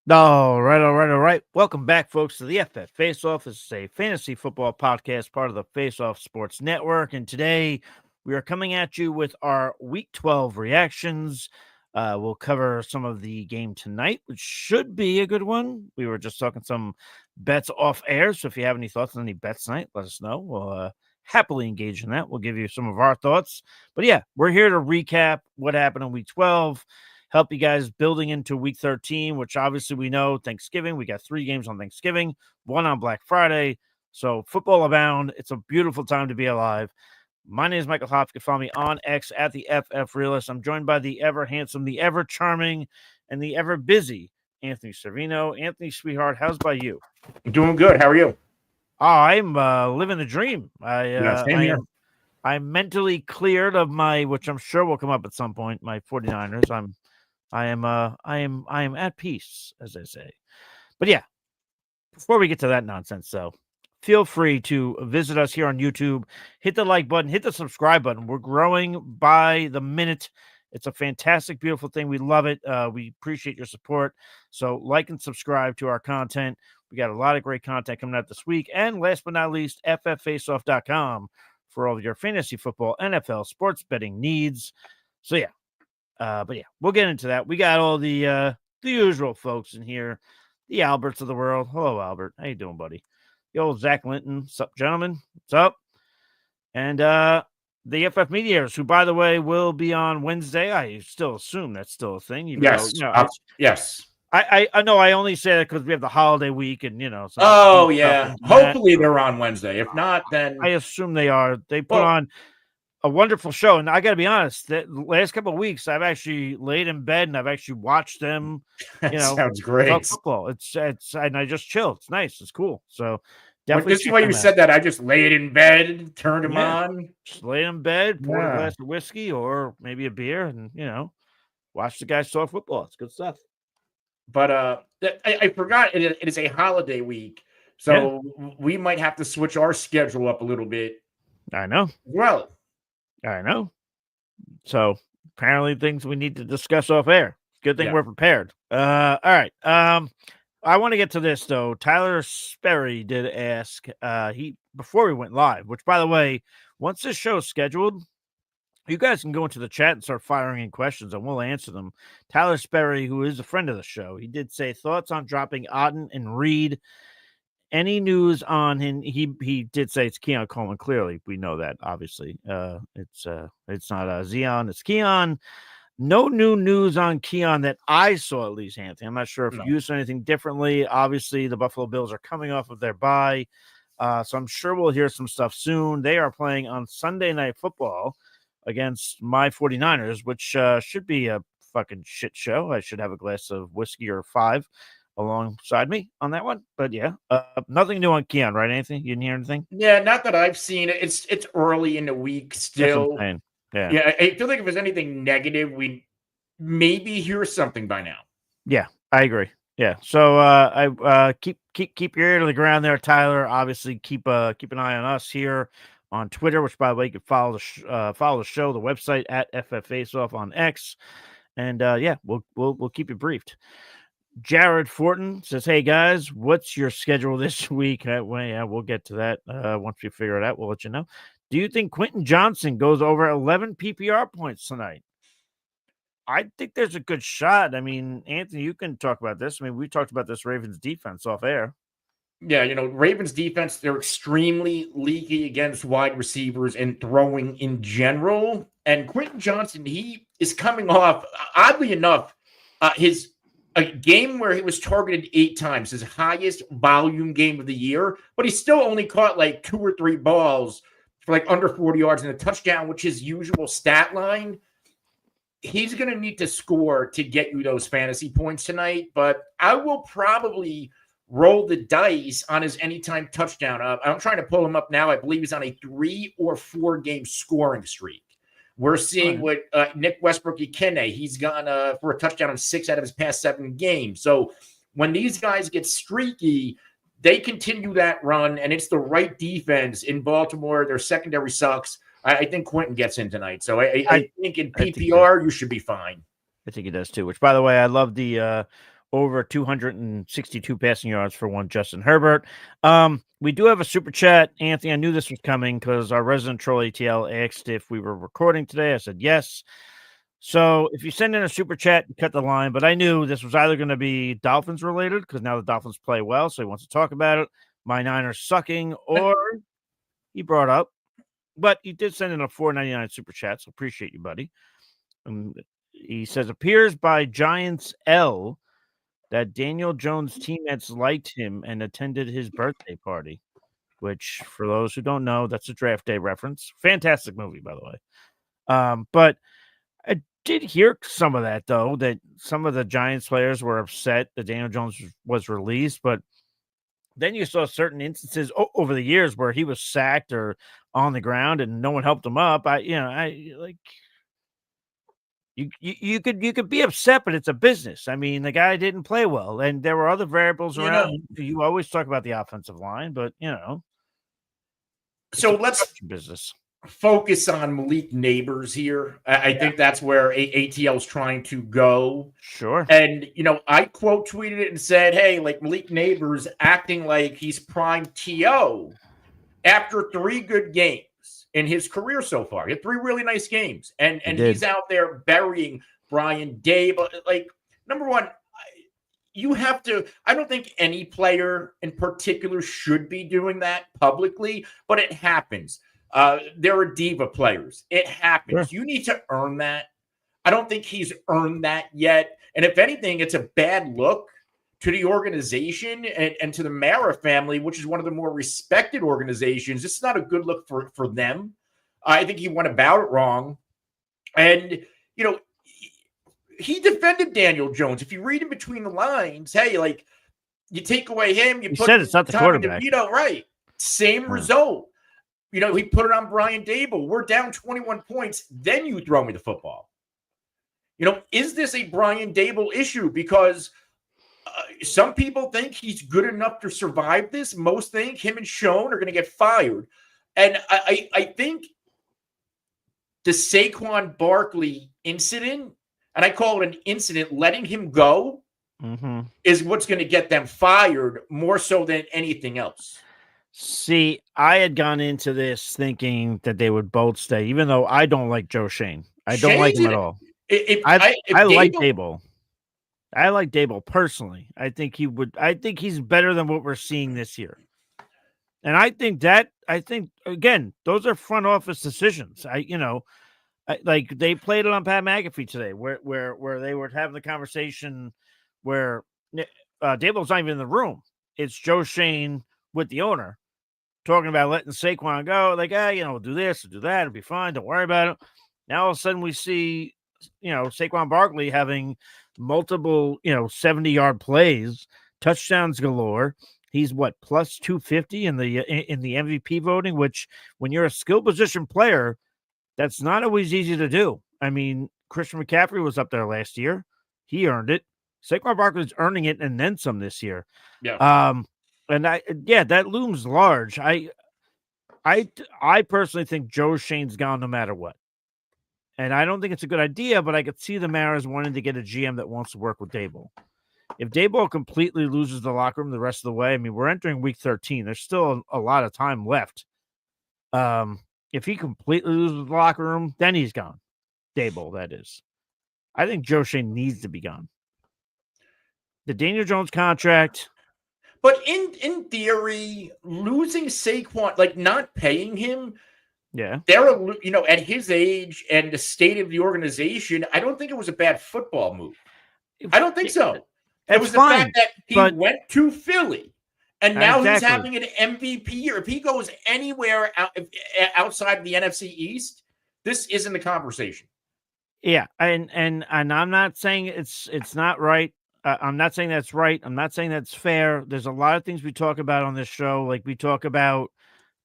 All right. Welcome back, folks, to the FF Face-Off. This is a fantasy football podcast, part of the Face-Off Sports Network. And today we are coming at you with our Week 12 reactions. We'll cover some of the game tonight, which should be a good one. We were just talking some bets off air. So if you have any thoughts on any bets tonight, let us know. We'll happily engage in that. We'll give you some of our thoughts. But yeah, we're here to recap what happened in Week 12. Help you guys building into week 13, which obviously we know Thanksgiving. We got 3 games on Thanksgiving, 1 on Black Friday. So football abound. It's a beautiful time to be alive. My name is Michael Hoff. You can follow me on X at the FF Realist. I'm joined by the ever handsome, the ever charming, and the ever busy Anthony Servino. Anthony, sweetheart, how's by you? I'm doing good. How are you? Oh, I'm living the dream. Same here. I'm mentally cleared of my, which I'm sure will come up at some point, my 49ers. I am at peace, as they say. But yeah, before we get to that nonsense, though, feel free to visit us here on YouTube. Hit the like button, hit the subscribe button. We're growing by the minute. It's a fantastic, beautiful thing. We love it. We appreciate your support. So like and subscribe to our content. We got a lot of great content coming out this week. And last but not least, fffaceoff.com for all of your fantasy football, NFL, sports betting needs. So yeah. But yeah, we'll get into that. We got all the usual folks in here, the Alberts of the world. Hello, Albert. How you doing, buddy? The old Zach Linton. What's up, gentlemen? What's up? And the FF Mediators, who, by the way, will be on Wednesday. I still assume that's still a thing. Yes. Yes. I know. I only say that because we have the holiday week, and Oh yeah. Hopefully they're on Wednesday. If not, then I assume they are. They put on a wonderful show, and I got to be honest. The last couple of weeks, I've actually laid in bed and I've actually watched them. Sounds great. Football. It's and I just chill. It's nice. It's cool. So definitely. This is why you said that. I just laid in bed, turned them on, just laid in bed, poured a glass of whiskey or maybe a beer, and watch the guys talk football. It's good stuff. But I forgot it is a holiday week, so we might have to switch our schedule up a little bit. I know. Well. I know. So apparently things we need to discuss off air. Good thing we're prepared. All right. I want to get to this though. Tyler Sperry did ask before we went live, which by the way, once this show is scheduled, you guys can go into the chat and start firing in questions and we'll answer them. Tyler Sperry, who is a friend of the show, he did say thoughts on dropping Otten and Reed. Any news on him? He did say it's Keon Coleman. Clearly, we know that. Obviously, it's not Zion. It's Keon. No new news on Keon that I saw, at least, Anthony. I'm not sure if you saw anything differently. Obviously, the Buffalo Bills are coming off of their bye, so I'm sure we'll hear some stuff soon. They are playing on Sunday Night Football against my 49ers, which should be a fucking shit show. I should have a glass of whiskey or 5 alongside me on that one. But yeah, nothing new on Keon, right, Anthony? You didn't hear anything? Yeah, not that I've seen it. It's early in the week still. Yeah, I feel like if there's anything negative, we maybe hear something by now. Yeah, I agree. Yeah, so I keep your ear to the ground there, Tyler. Obviously, keep an eye on us here on Twitter, which by the way, you can follow the show, the website at FF Faceoff on X, and we'll keep you briefed. Jared Fortin says, "Hey guys, what's your schedule this week?" We'll get to that once we figure it out. We'll let you know. Do you think Quentin Johnson goes over 11 PPR points tonight? I think there's a good shot. I mean, Anthony, you can talk about this. I mean, we talked about this Ravens defense off air. Yeah, Ravens defense, they're extremely leaky against wide receivers and throwing in general. And Quentin Johnson, he is coming off, oddly enough, a game where he was targeted 8 times, his highest volume game of the year, but he still only caught like 2 or 3 balls for like under 40 yards and a touchdown, which is his usual stat line. He's going to need to score to get you those fantasy points tonight, but I will probably roll the dice on his anytime touchdown. I'm trying to pull him up now. I believe he's on a 3 or 4 game scoring streak. We're seeing what Nick Westbrook-Ikhine, he's gone for a touchdown in 6 out of his past 7 games. So when these guys get streaky, they continue that run, and it's the right defense in Baltimore. Their secondary sucks. I think Quentin gets in tonight. So I think in PPR, you should be fine. I think he does too, which, by the way, I love the over 262 passing yards for one Justin Herbert. We do have a super chat. Anthony, I knew this was coming because our resident troll ATL asked if we were recording today. I said yes. So if you send in a super chat, cut the line. But I knew this was either going to be Dolphins related because now the Dolphins play well, so he wants to talk about it. My Niners sucking, or he brought up, but he did send in a $4.99 super chat, so appreciate you, buddy. He says, appears by Giants L that Daniel Jones' teammates liked him and attended his birthday party, which, for those who don't know, that's a Draft Day reference. Fantastic movie, by the way. But I did hear some of that, though, that some of the Giants players were upset that Daniel Jones was released, but then you saw certain instances over the years where he was sacked or on the ground and no one helped him up. You could be upset, but it's a business. I mean, the guy didn't play well, and there were other variables around. You always talk about the offensive line, but so let's business. Focus on Malik Nabers here. I think that's where ATL is trying to go. Sure. And, I quote tweeted it and said, hey, like Malik Nabers acting like he's prime TO after 3 good games in his career so far. He had 3 really nice games. And he's out there burying Brian Dable. Like, number one, you have to – I don't think any player in particular should be doing that publicly, but it happens. There are diva players. It happens. Sure. You need to earn that. I don't think he's earned that yet. And if anything, it's a bad look to the organization and to the Mara family, which is one of the more respected organizations. It's not a good look for them. I think he went about it wrong. And, he defended Daniel Jones. If you read in between the lines, hey, like, you take away him, you put said it's not the quarterback. Right. Same result. He put it on Brian Dable. We're down 21 points. Then you throw me the football. Is this a Brian Dable issue? Because some people think he's good enough to survive this. Most think him and Schoen are going to get fired. And I think the Saquon Barkley incident, and I call it an incident, letting him go is what's going to get them fired more so than anything else. See, I had gone into this thinking that they would both stay, even though I don't like Joe Schoen. I don't like him at all. I like Dable. I like Dable personally. I think he's better than what we're seeing this year. And I think again, those are front office decisions. Like they played it on Pat McAfee today, where they were having the conversation where Dable's not even in the room. It's Joe Schoen with the owner, talking about letting Saquon go, like, we'll do this, we'll do that, it'll be fine, don't worry about it. Now all of a sudden we see, Saquon Barkley having multiple, 70-yard plays, touchdowns galore. He's plus 250 in the MVP voting, which when you're a skill position player, that's not always easy to do. I mean, Christian McCaffrey was up there last year. He earned it. Saquon Barkley's earning it and then some this year. Yeah. And that looms large. I personally think Joe Schoen's gone no matter what. And I don't think it's a good idea, but I could see the Maras wanting to get a GM that wants to work with Dable. If Dable completely loses the locker room the rest of the way, I mean, we're entering week 13. There's still a lot of time left. If he completely loses the locker room, then he's gone. Dable, that is. I think Joe Schoen needs to be gone. The Daniel Jones contract. But in theory, losing Saquon, like not paying him, at his age and the state of the organization, I don't think it was a bad football move. I don't think so. It was the fact that he went to Philly, and now he's having an MVP year. If he goes anywhere outside the NFC East, this isn't the conversation. Yeah, and I'm not saying it's not right. I'm not saying that's right. I'm not saying that's fair. There's a lot of things we talk about on this show. Like we talk about,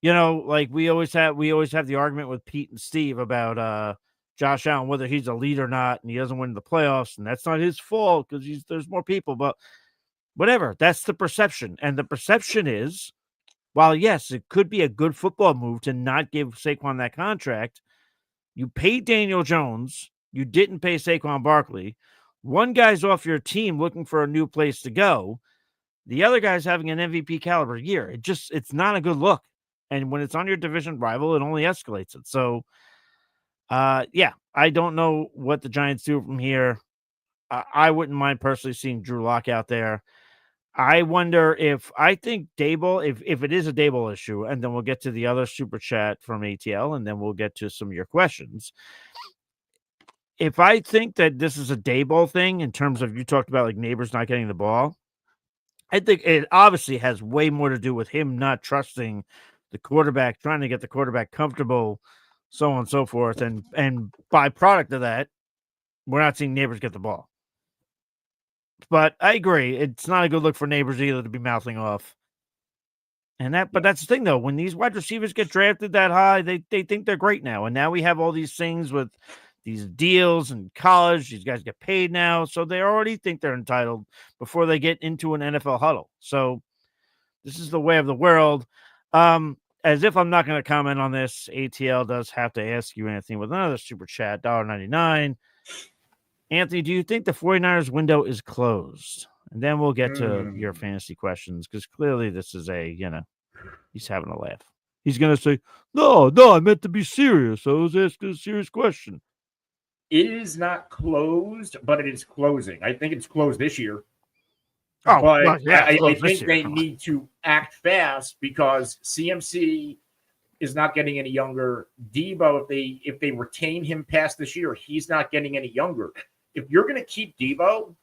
like we always have the argument with Pete and Steve about Josh Allen, whether he's a lead or not, and he doesn't win the playoffs, and that's not his fault because there's more people. But whatever, that's the perception, and the perception is, while yes, it could be a good football move to not give Saquon that contract, you paid Daniel Jones, you didn't pay Saquon Barkley. One guy's off your team looking for a new place to go. The other guy's having an MVP caliber year. It's not a good look. And when it's on your division rival, it only escalates it. So, yeah, I don't know what the Giants do from here. I wouldn't mind personally seeing Drew Lock out there. I wonder I think Dable, if it is a Dable issue, and then we'll get to the other super chat from ATL, and then we'll get to some of your questions. If I think that this is a Dable thing in terms of, you talked about like Nabers not getting the ball, I think it obviously has way more to do with him not trusting the quarterback, trying to get the quarterback comfortable, so on and so forth. And byproduct of that, we're not seeing Nabers get the ball. But I agree, it's not a good look for Nabers either to be mouthing off. But that's the thing though, when these wide receivers get drafted that high, they think they're great now. And now we have all these things with these deals in college. These guys get paid now, so they already think they're entitled before they get into an NFL huddle. So this is the way of the world. As if I'm not going to comment on this, ATL does have to ask you, Anthony, with another super chat, $1.99. Anthony, do you think the 49ers window is closed? And then we'll get to your fantasy questions, because clearly this is he's having a laugh. He's going to say, no, I meant to be serious. I was asking a serious question. It is not closed, but it is closing. I think it's closed this year. Oh, but well, yeah, I think they need to act fast, because CMC is not getting any younger. Debo, if they retain him past this year, he's not getting any younger. If you're going to keep Debo,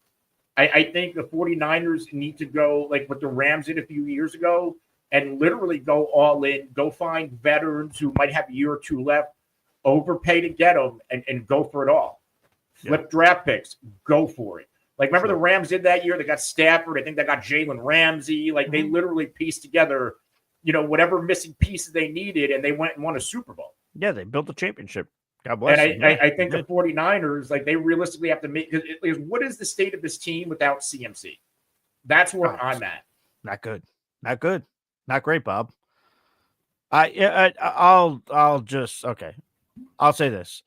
I think the 49ers need to go like what the Rams did a few years ago and literally go all in, go find veterans who might have a year or two left, overpay to get them, and go for it all. Flip draft picks, go for it. Like, remember the Rams did that year? They got Stafford. I think they got Jalen Ramsey. Like, they literally pieced together, whatever missing pieces they needed, and they went and won a Super Bowl. Yeah, they built a championship. God bless them. I think the 49ers, like, they realistically have to make – because what is the state of this team without CMC? That's where I'm at. Not good. Not great, Bob. I'll say this.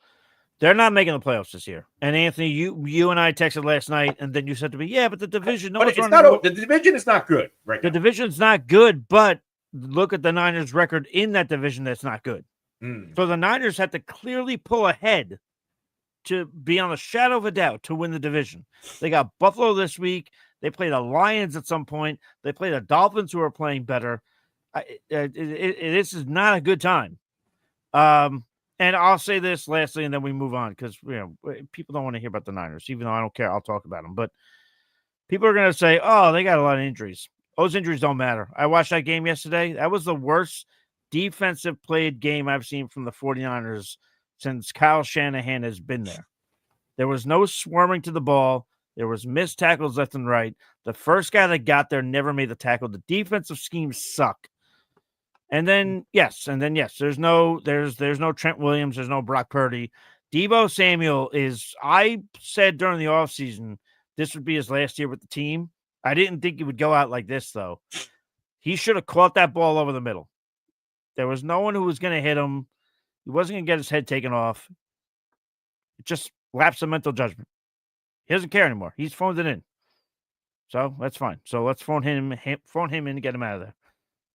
They're not making the playoffs this year. And Anthony, you and I texted last night, and then you said to me, yeah, but the division. The division is not good right now. The division's not good, but look at the Niners' record in that division that's not good. So the Niners had to clearly pull ahead to be on a shadow of a doubt to win the division. They got Buffalo this week. They played the Lions at some point. They played the Dolphins, who are playing better. This is not a good time. And I'll say this lastly, and then we move on, because people don't want to hear about the Niners, even though I don't care. I'll talk about them. But people are going to say, oh, they got a lot of injuries. Those injuries don't matter. I watched that game yesterday. That was the worst defensive played game I've seen from the 49ers since Kyle Shanahan has been there. There was no swarming to the ball. There was missed tackles left and right. The first guy that got there never made the tackle. The defensive schemes suck. And then, yes, there's no Trent Williams. There's no Brock Purdy. Deebo Samuel I said during the offseason, this would be his last year with the team. I didn't think he would go out like this, though. He should have caught that ball over the middle. There was no one who was going to hit him. He wasn't going to get his head taken off. It just lapsed of mental judgment. He doesn't care anymore. He's phoned it in. So that's fine. So let's phone him in and get him out of there.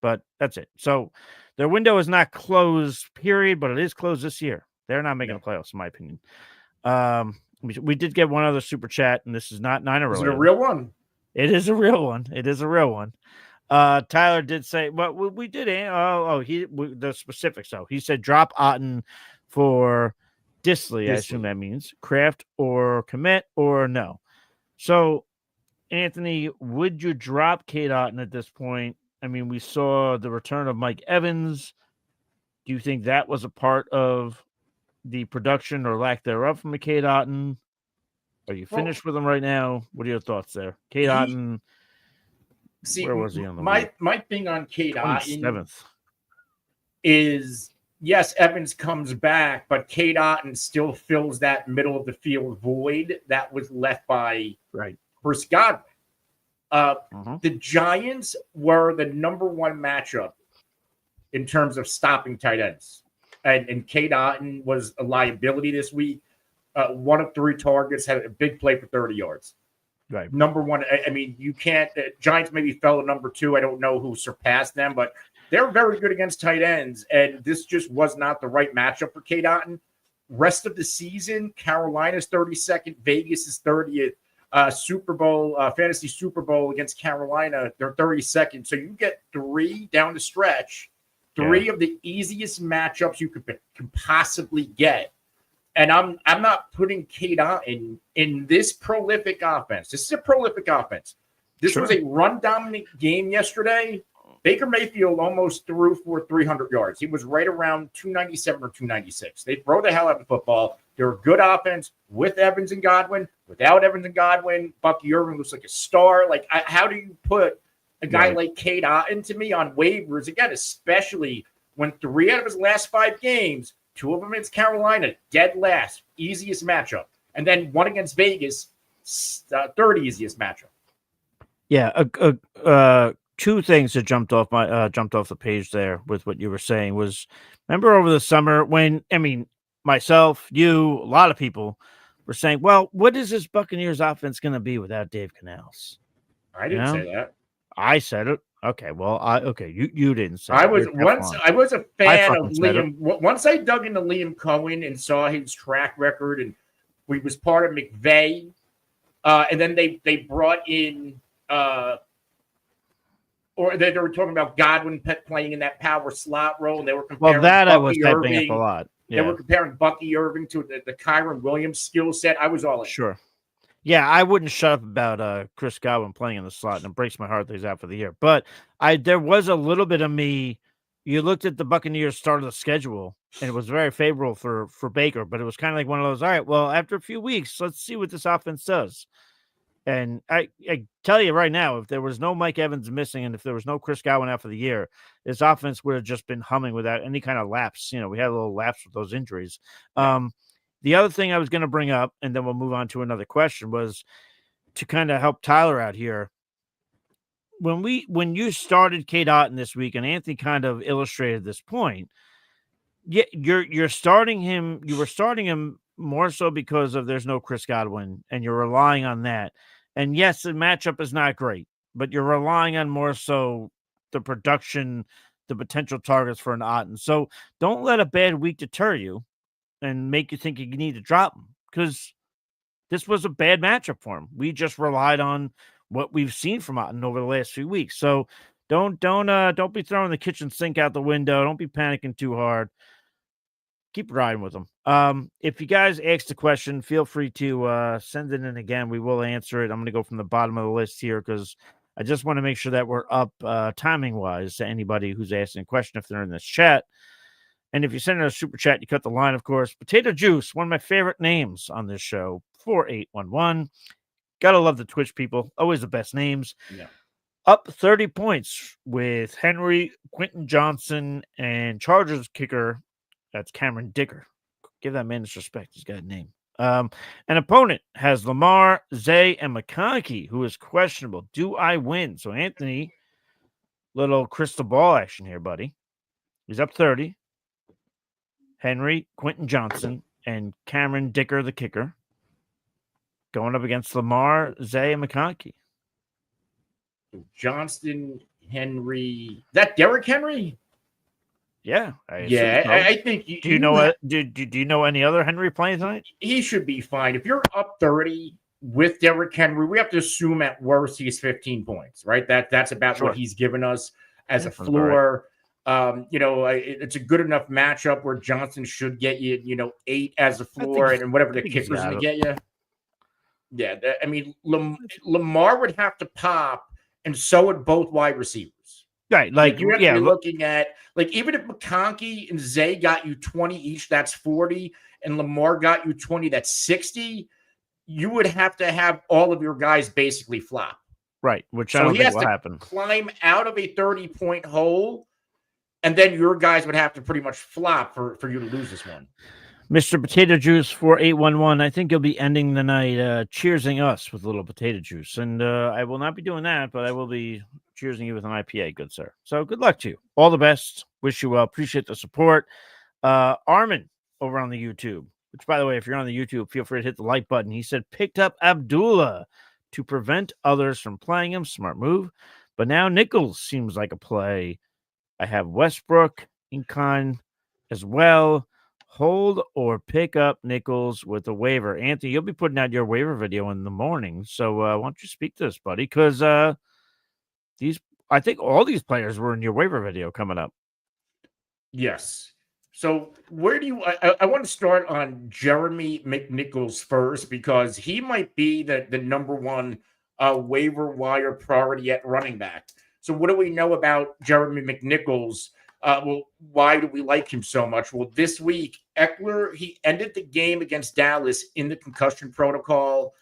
But that's it. So their window is not closed, period, but it is closed this year. They're not making the playoffs, in my opinion. We did get one other super chat, and this is not Niner related. Is it a real one? It is a real one. Tyler did say, well, we did. The specifics. So he said, drop Otten for Disley. I assume that means Kraft or commit or no. So, Anthony, would you drop Cade Otton at this point? I mean, we saw the return of Mike Evans. Do you think that was a part of the production or lack thereof from Cade Otton? Are you finished with him right now? What are your thoughts there? Cade Otton. See, where was he on the my thing on Cade Otton 7th is, yes, Evans comes back, but Cade Otton still fills that middle of the field void that was left by Chris Godwin. The Giants were the number one matchup in terms of stopping tight ends. And Cade Otton was a liability this week. one of 3 targets, had a big play for 30 yards. Right. Number one, I mean, you can't. Giants maybe fell to number 2. I don't know who surpassed them, but they're very good against tight ends, and this just was not the right matchup for Cade Otton. Rest of the season, Carolina's 32nd, Vegas is 30th. Super Bowl, fantasy Super Bowl against Carolina, they're 32nd. So you get 3 down the stretch, 3 of the easiest matchups you could possibly get. And I'm not putting Cade Otton in this prolific offense. This is a prolific offense. This was a run-dominant game yesterday. Baker Mayfield almost threw for 300 yards. He was right around 297 or 296. They throw the hell out of the football. They're a good offense with Evans and Godwin. Without Evans and Godwin, Bucky Irving looks like a star. Like, how do you put a guy like Cade Otton to me on waivers? Again, especially when 3 out of his last 5 games, 2 of them against Carolina, dead last, easiest matchup. And then 1 against Vegas, third easiest matchup. Yeah, 2 things that jumped off the page there with what you were saying was, remember over the summer when, I mean, myself, you, a lot of people were saying, well, what is this Buccaneers offense going to be without Dave Canales? I didn't say that. I said it. Okay, well, you didn't say. I was a fan of Liam. Once I dug into Liam Cohen and saw his track record, and he was part of McVay, and then they brought in, or they were talking about Godwin playing in that power slot role, and they were comparing. Well, that Bucky I was hyping Irving. up a lot. Yeah. They were comparing Bucky Irving to the Kyron Williams skill set. I was all in. Sure. Yeah, I wouldn't shut up about Chris Godwin playing in the slot, and it breaks my heart that he's out for the year. But there was a little bit of me. You looked at the Buccaneers start of the schedule, and it was very favorable for Baker, but it was kind of like one of those, all right, well, after a few weeks, let's see what this offense does. And I tell you right now, if there was no Mike Evans missing and if there was no Chris Godwin out for the year, this offense would have just been humming without any kind of lapse. You know, we had a little lapse with those injuries. The other thing I was going to bring up, and then we'll move on to another question, was to kind of help Tyler out here. When you started Cade Otton this week, and Anthony kind of illustrated this point, you're starting him. You were starting him more so because of there's no Chris Godwin, and you're relying on that. And yes, the matchup is not great, but you're relying on more so the production, the potential targets for an Otton. So don't let a bad week deter you and make you think you need to drop him, because this was a bad matchup for him. We just relied on what we've seen from Otton over the last few weeks. So don't be throwing the kitchen sink out the window. Don't be panicking too hard. Keep riding with them. If you guys asked a question, feel free to send it in again. We will answer it. I'm going to go from the bottom of the list here because I just want to make sure that we're up timing-wise to anybody who's asking a question if they're in this chat. And if you send in a super chat, you cut the line, of course. Potato Juice, one of my favorite names on this show, 4811. Gotta love the Twitch people. Always the best names. Yeah. Up 30 points with Henry, Quentin Johnson, and Chargers kicker. That's Cameron Dicker. Give that man his respect. He's got a name. An opponent has Lamar, Zay, and McConkey, who is questionable. Do I win? So, Anthony, little crystal ball action here, buddy. He's up 30. Henry, Quentin Johnson, and Cameron Dicker, the kicker, going up against Lamar, Zay, and McConkey. Johnston, Henry. That Derrick Henry? Yeah. I think. Do you know do you know any other Henry playing tonight? He should be fine. If you're up 30 with Derrick Henry, we have to assume at worst he's 15 points, right? That's about what he's given us as a floor. Right. It's a good enough matchup where Johnson should get you, 8 as a floor, and whatever the kicker's going to get you. Yeah, I mean, Lamar would have to pop, and so would both wide receivers. Right, you have to be looking at, even if McConkey and Zay got you 20 each, that's 40, and Lamar got you 20, that's 60. You would have to have all of your guys basically flop. Right, which I don't think will happen. Climb out of a 30-point hole, and then your guys would have to pretty much flop for you to lose this one. Mr. Potato Juice 4811, I think you'll be ending the night cheersing us with a little potato juice. And I will not be doing that, but I will be cheersing you with an IPA, good sir. So good luck to you. All the best. Wish you well. Appreciate the support. Armin over on the YouTube. which, by the way, if you're on the YouTube, feel free to hit the like button. He said, picked up Abdullah to prevent others from playing him. Smart move. But now Nichols seems like a play. I have Westbrook, Incon as well. Hold or pick up Nichols with a waiver. Anthony, you'll be putting out your waiver video in the morning. So why don't you speak to this, buddy? Because I think all these players were in your waiver video coming up. Yes. So where do you I want to start on Jeremy McNichols first, because he might be the number one waiver wire priority at running back. So what do we know about Jeremy McNichols? Well, why do we like him so much? Well, this week, Eckler, he ended the game against Dallas in the concussion protocol.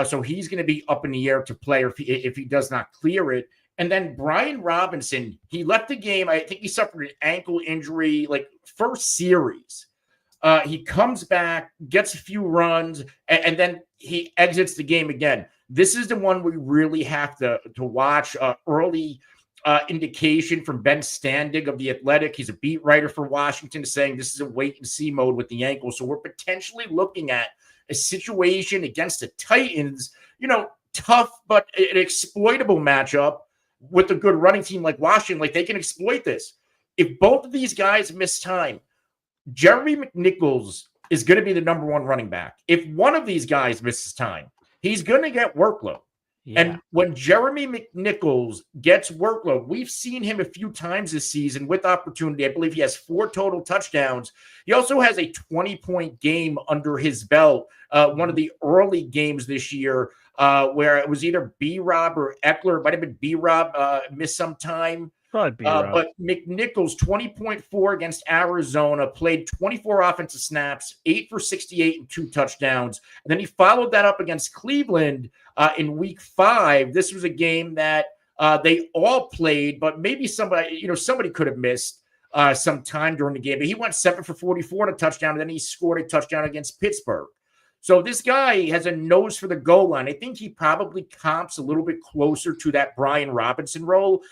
So he's going to be up in the air to play if he does not clear it. And then Brian Robinson, he left the game. I think he suffered an ankle injury, like first series. He comes back, gets a few runs, and then he exits the game again. This is the one we really have to watch. Early indication from Ben Standig of The Athletic. He's a beat writer for Washington, saying this is a wait-and-see mode with the ankle. So we're potentially looking at a situation against the Titans, tough but an exploitable matchup with a good running team like Washington. Like, they can exploit this. If both of these guys miss time, Jeremy McNichols is going to be the number one running back. If one of these guys misses time, he's going to get workload. Yeah. And when Jeremy McNichols gets workload, we've seen him a few times this season with opportunity. I believe he has 4 total touchdowns. He also has a 20-point game under his belt. One of the early games this year where it was either B-Rob or Eckler. It might have been B-Rob missed some time. But McNichols, 20.4 against Arizona, played 24 offensive snaps, 8 for 68 and 2 touchdowns. And then he followed that up against Cleveland in week 5. This was a game that they all played, but maybe somebody could have missed some time during the game. But he went 7 for 44 and a touchdown, and then he scored a touchdown against Pittsburgh. So this guy has a nose for the goal line. I think he probably comps a little bit closer to that Brian Robinson role,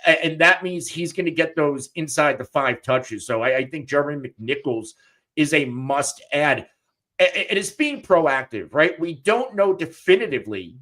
and that means he's going to get those inside the 5 touches. So I think Jeremy McNichols is a must-add. It is being proactive, right? We don't know definitively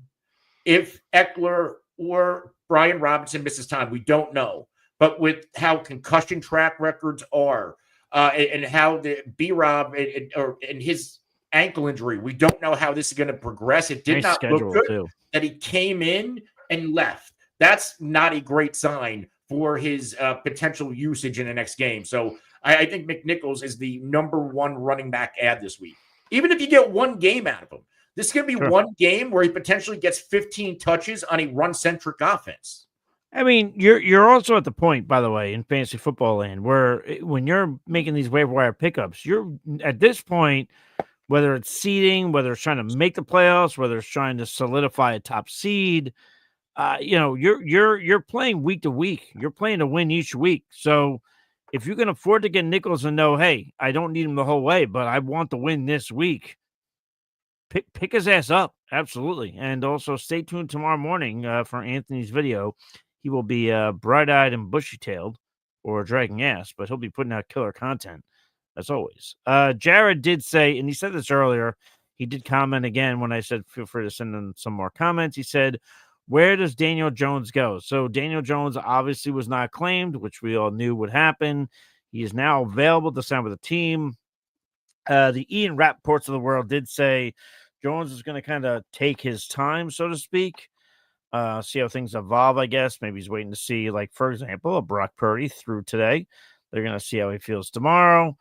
if Eckler or Brian Robinson misses time. We don't know. But with how concussion track records are and how the B-Rob and his ankle injury, we don't know how this is going to progress. It did not look good that he came in and left. That's not a great sign for his potential usage in the next game. So I think McNichols is the number one running back add this week. Even if you get one game out of him, this is going to be one game where he potentially gets 15 touches on a run-centric offense. I mean, you're also at the point, by the way, in fantasy football land, where when you're making these waiver wire pickups, you're at this point, whether it's seeding, whether it's trying to make the playoffs, whether it's trying to solidify a top seed, you're playing week to week. You're playing to win each week. So if you can afford to get Nichols and know, hey, I don't need him the whole way, but I want to win this week, pick his ass up. Absolutely. And also stay tuned tomorrow morning for Anthony's video. He will be bright-eyed and bushy-tailed or dragging ass, but he'll be putting out killer content as always. Jared did say, and he said this earlier, he did comment again when I said feel free to send in some more comments. He said, where does Daniel Jones go? So Daniel Jones obviously was not claimed, which we all knew would happen. He is now available to sign with the team. The Ian Rappaports of the world did say Jones is going to kind of take his time, so to speak. See how things evolve, I guess. Maybe he's waiting to see, like, for example, a Brock Purdy through today. They're going to see how he feels tomorrow.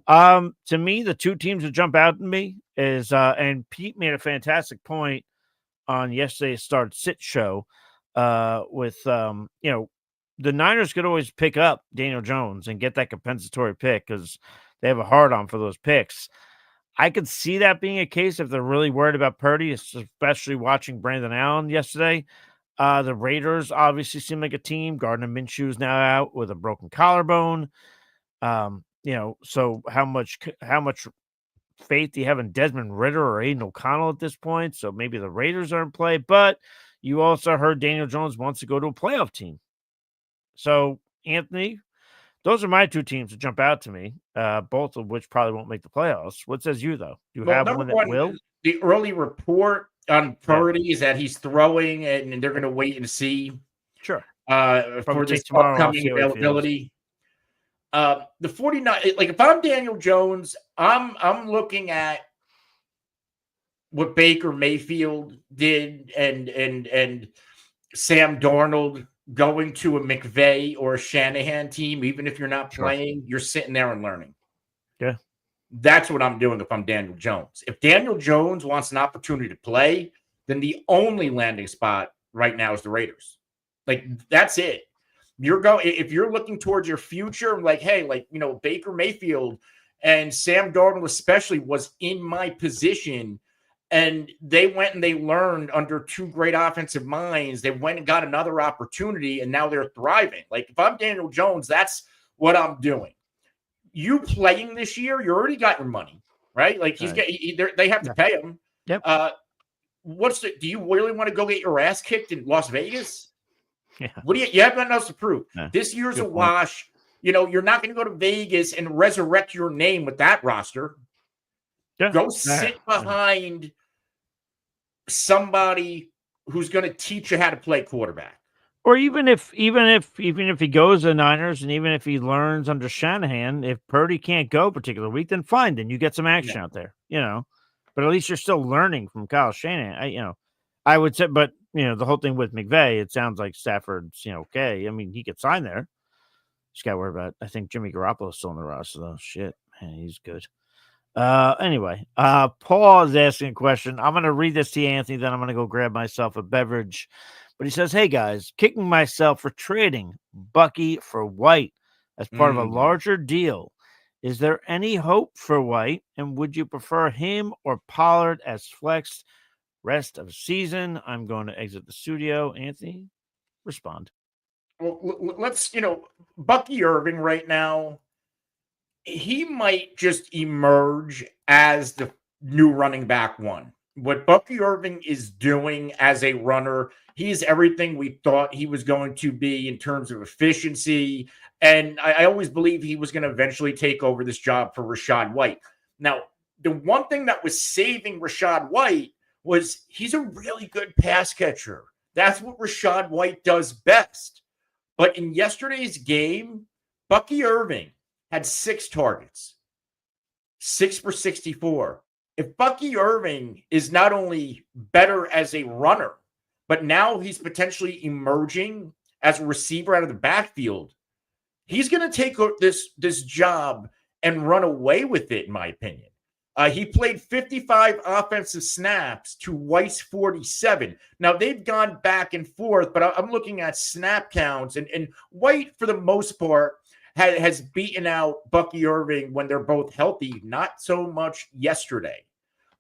To me, the two teams that jump out at me is, and Pete made a fantastic point on yesterday's Start Sit show with, the Niners could always pick up Daniel Jones and get that compensatory pick because they have a hard-on for those picks. I could see that being a case if they're really worried about Purdy, especially watching Brandon Allen yesterday. The Raiders obviously seem like a team. Gardner Minshew's now out with a broken collarbone. So how much faith do you have in Desmond Ridder or Aiden O'Connell at this point? So maybe the Raiders are in play, but you also heard Daniel Jones wants to go to a playoff team. So, Anthony, Those are my two teams that jump out to me, both of which probably won't make the playoffs. What says you, though? Do you have number one that will? The early report on Purdy is that he's throwing, and they're going to wait and see. Sure. For this upcoming availability. The 49, like if I'm Daniel Jones, I'm looking at what Baker Mayfield did and Sam Darnold going to a McVay or a Shanahan team. Even if you're not playing, you're sitting there and learning. Yeah. That's what I'm doing if I'm Daniel Jones. If Daniel Jones wants an opportunity to play, then the only landing spot right now is the Raiders. Like, that's it. If you're looking towards your future, like, hey, like, Baker Mayfield and Sam Darnold especially was in my position, and they went and they learned under two great offensive minds. They went and got another opportunity, and now they're thriving. Like, if I'm Daniel Jones, that's what I'm doing. You playing this year, you already got your money, right? Like, they have to pay him. Yep. Do you really want to go get your ass kicked in Las Vegas? Yeah. You have nothing else to prove. Yeah. This year's a wash. You're not going to go to Vegas and resurrect your name with that roster. Yeah. Go sit behind somebody who's going to teach you how to play quarterback. Or even if he goes to the Niners, and even if he learns under Shanahan, if Purdy can't go a particular week, then fine. Then you get some action out there, But at least you're still learning from Kyle Shanahan. I would say, but the whole thing with McVay, it sounds like Stafford's, okay. I mean, he could sign there. Just got to worry about. I think Jimmy Garoppolo's still in the roster, though. Shit, man, he's good. Anyway, Paul is asking a question. I'm going to read this to you, Anthony. Then I'm going to go grab myself a beverage. But he says, "Hey guys, kicking myself for trading Bucky for White as part of a larger deal. Is there any hope for White? And would you prefer him or Pollard as flex rest of season?" I'm going to exit the studio. Anthony, respond. Well, let's, Bucky Irving right now, he might just emerge as the new running back one. What Bucky Irving is doing as a runner, he's everything we thought he was going to be in terms of efficiency. And I always believed he was going to eventually take over this job for Rachaad White. Now, the one thing that was saving Rachaad White was he's a really good pass catcher. That's what Rachaad White does best. But in yesterday's game, Bucky Irving had 6 targets, 6 for 64. If Bucky Irving is not only better as a runner, but now he's potentially emerging as a receiver out of the backfield, he's going to take this job and run away with it, in my opinion. He played 55 offensive snaps to White's 47. Now, they've gone back and forth, but I'm looking at snap counts. And White, for the most part, has beaten out Bucky Irving when they're both healthy, not so much yesterday.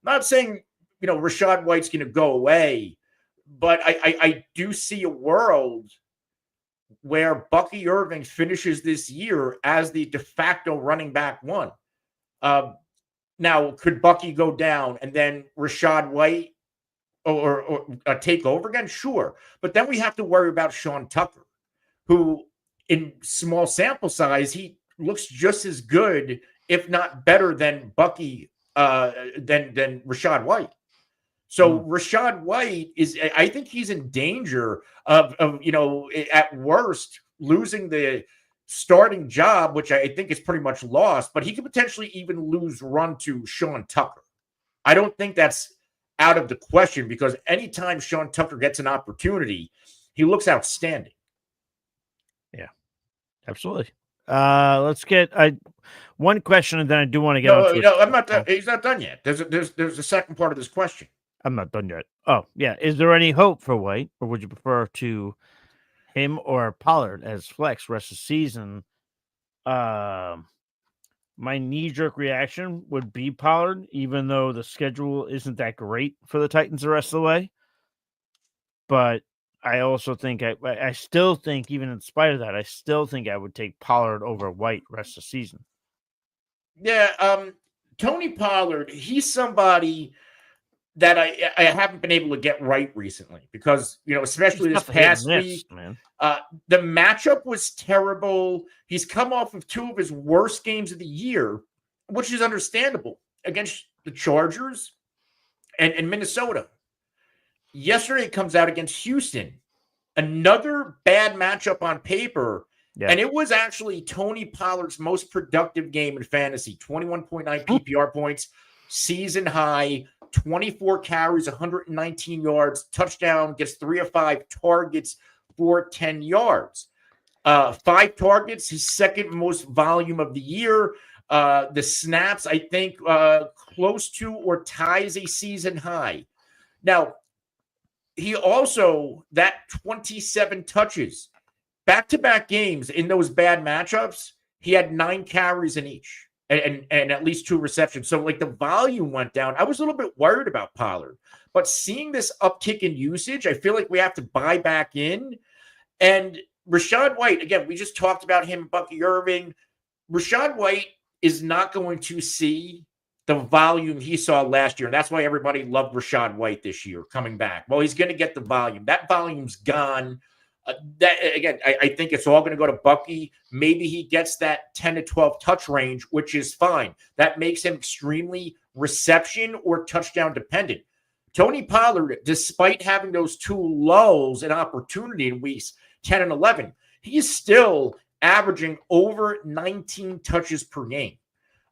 I'm not saying, Rachaad White's going to go away, but I do see a world where Bucky Irving finishes this year as the de facto running back one. Now, could Bucky go down and then Rachaad White or take over again? Sure. But then we have to worry about Sean Tucker, who in small sample size, he looks just as good, if not better than Bucky, than Rachaad White. So Rachaad White I think he's in danger of at worst losing the starting job, which I think is pretty much lost, but he could potentially even lose run to Sean Tucker. I don't think that's out of the question, because anytime Sean Tucker gets an opportunity, he looks outstanding. Yeah, absolutely. Let's get one question, and then I do want to get on. No, I'm not done. He's not done yet. There's a second part of this question. I'm not done yet. Oh, yeah. Is there any hope for White, or would you prefer to him or Pollard as flex rest of the season? My knee-jerk reaction would be Pollard, even though the schedule isn't that great for the Titans the rest of the way. But I also think I still think, even in spite of that, I still think I would take Pollard over White rest of the season. Yeah, Tony Pollard, he's somebody that I haven't been able to get right recently because, especially this past week, man. The matchup was terrible. He's come off of 2 of his worst games of the year, which is understandable, against the Chargers and Minnesota. Yesterday it comes out against Houston. Another bad matchup on paper. Yeah. And it was actually Tony Pollard's most productive game in fantasy. 21.9 PPR points, season high, 24 carries, 119 yards, touchdown, gets 3 of 5 targets for 10 yards. 5 targets, his second most volume of the year. The snaps, I think, close to or ties a season high. Now, he also, that 27 touches, back-to-back games in those bad matchups, he had 9 carries in each and at least 2 receptions. So, the volume went down. I was a little bit worried about Pollard. But seeing this uptick in usage, I feel like we have to buy back in. And Rachaad White, again, we just talked about him, Bucky Irving. Rachaad White is not going to see the volume he saw last year. And that's why everybody loved Rachaad White this year coming back. Well, he's going to get the volume. That volume's gone. I think it's all going to go to Bucky. Maybe he gets that 10 to 12 touch range, which is fine. That makes him extremely reception or touchdown dependent. Tony Pollard, despite having those 2 lulls in opportunity in weeks 10 and 11, he's still averaging over 19 touches per game.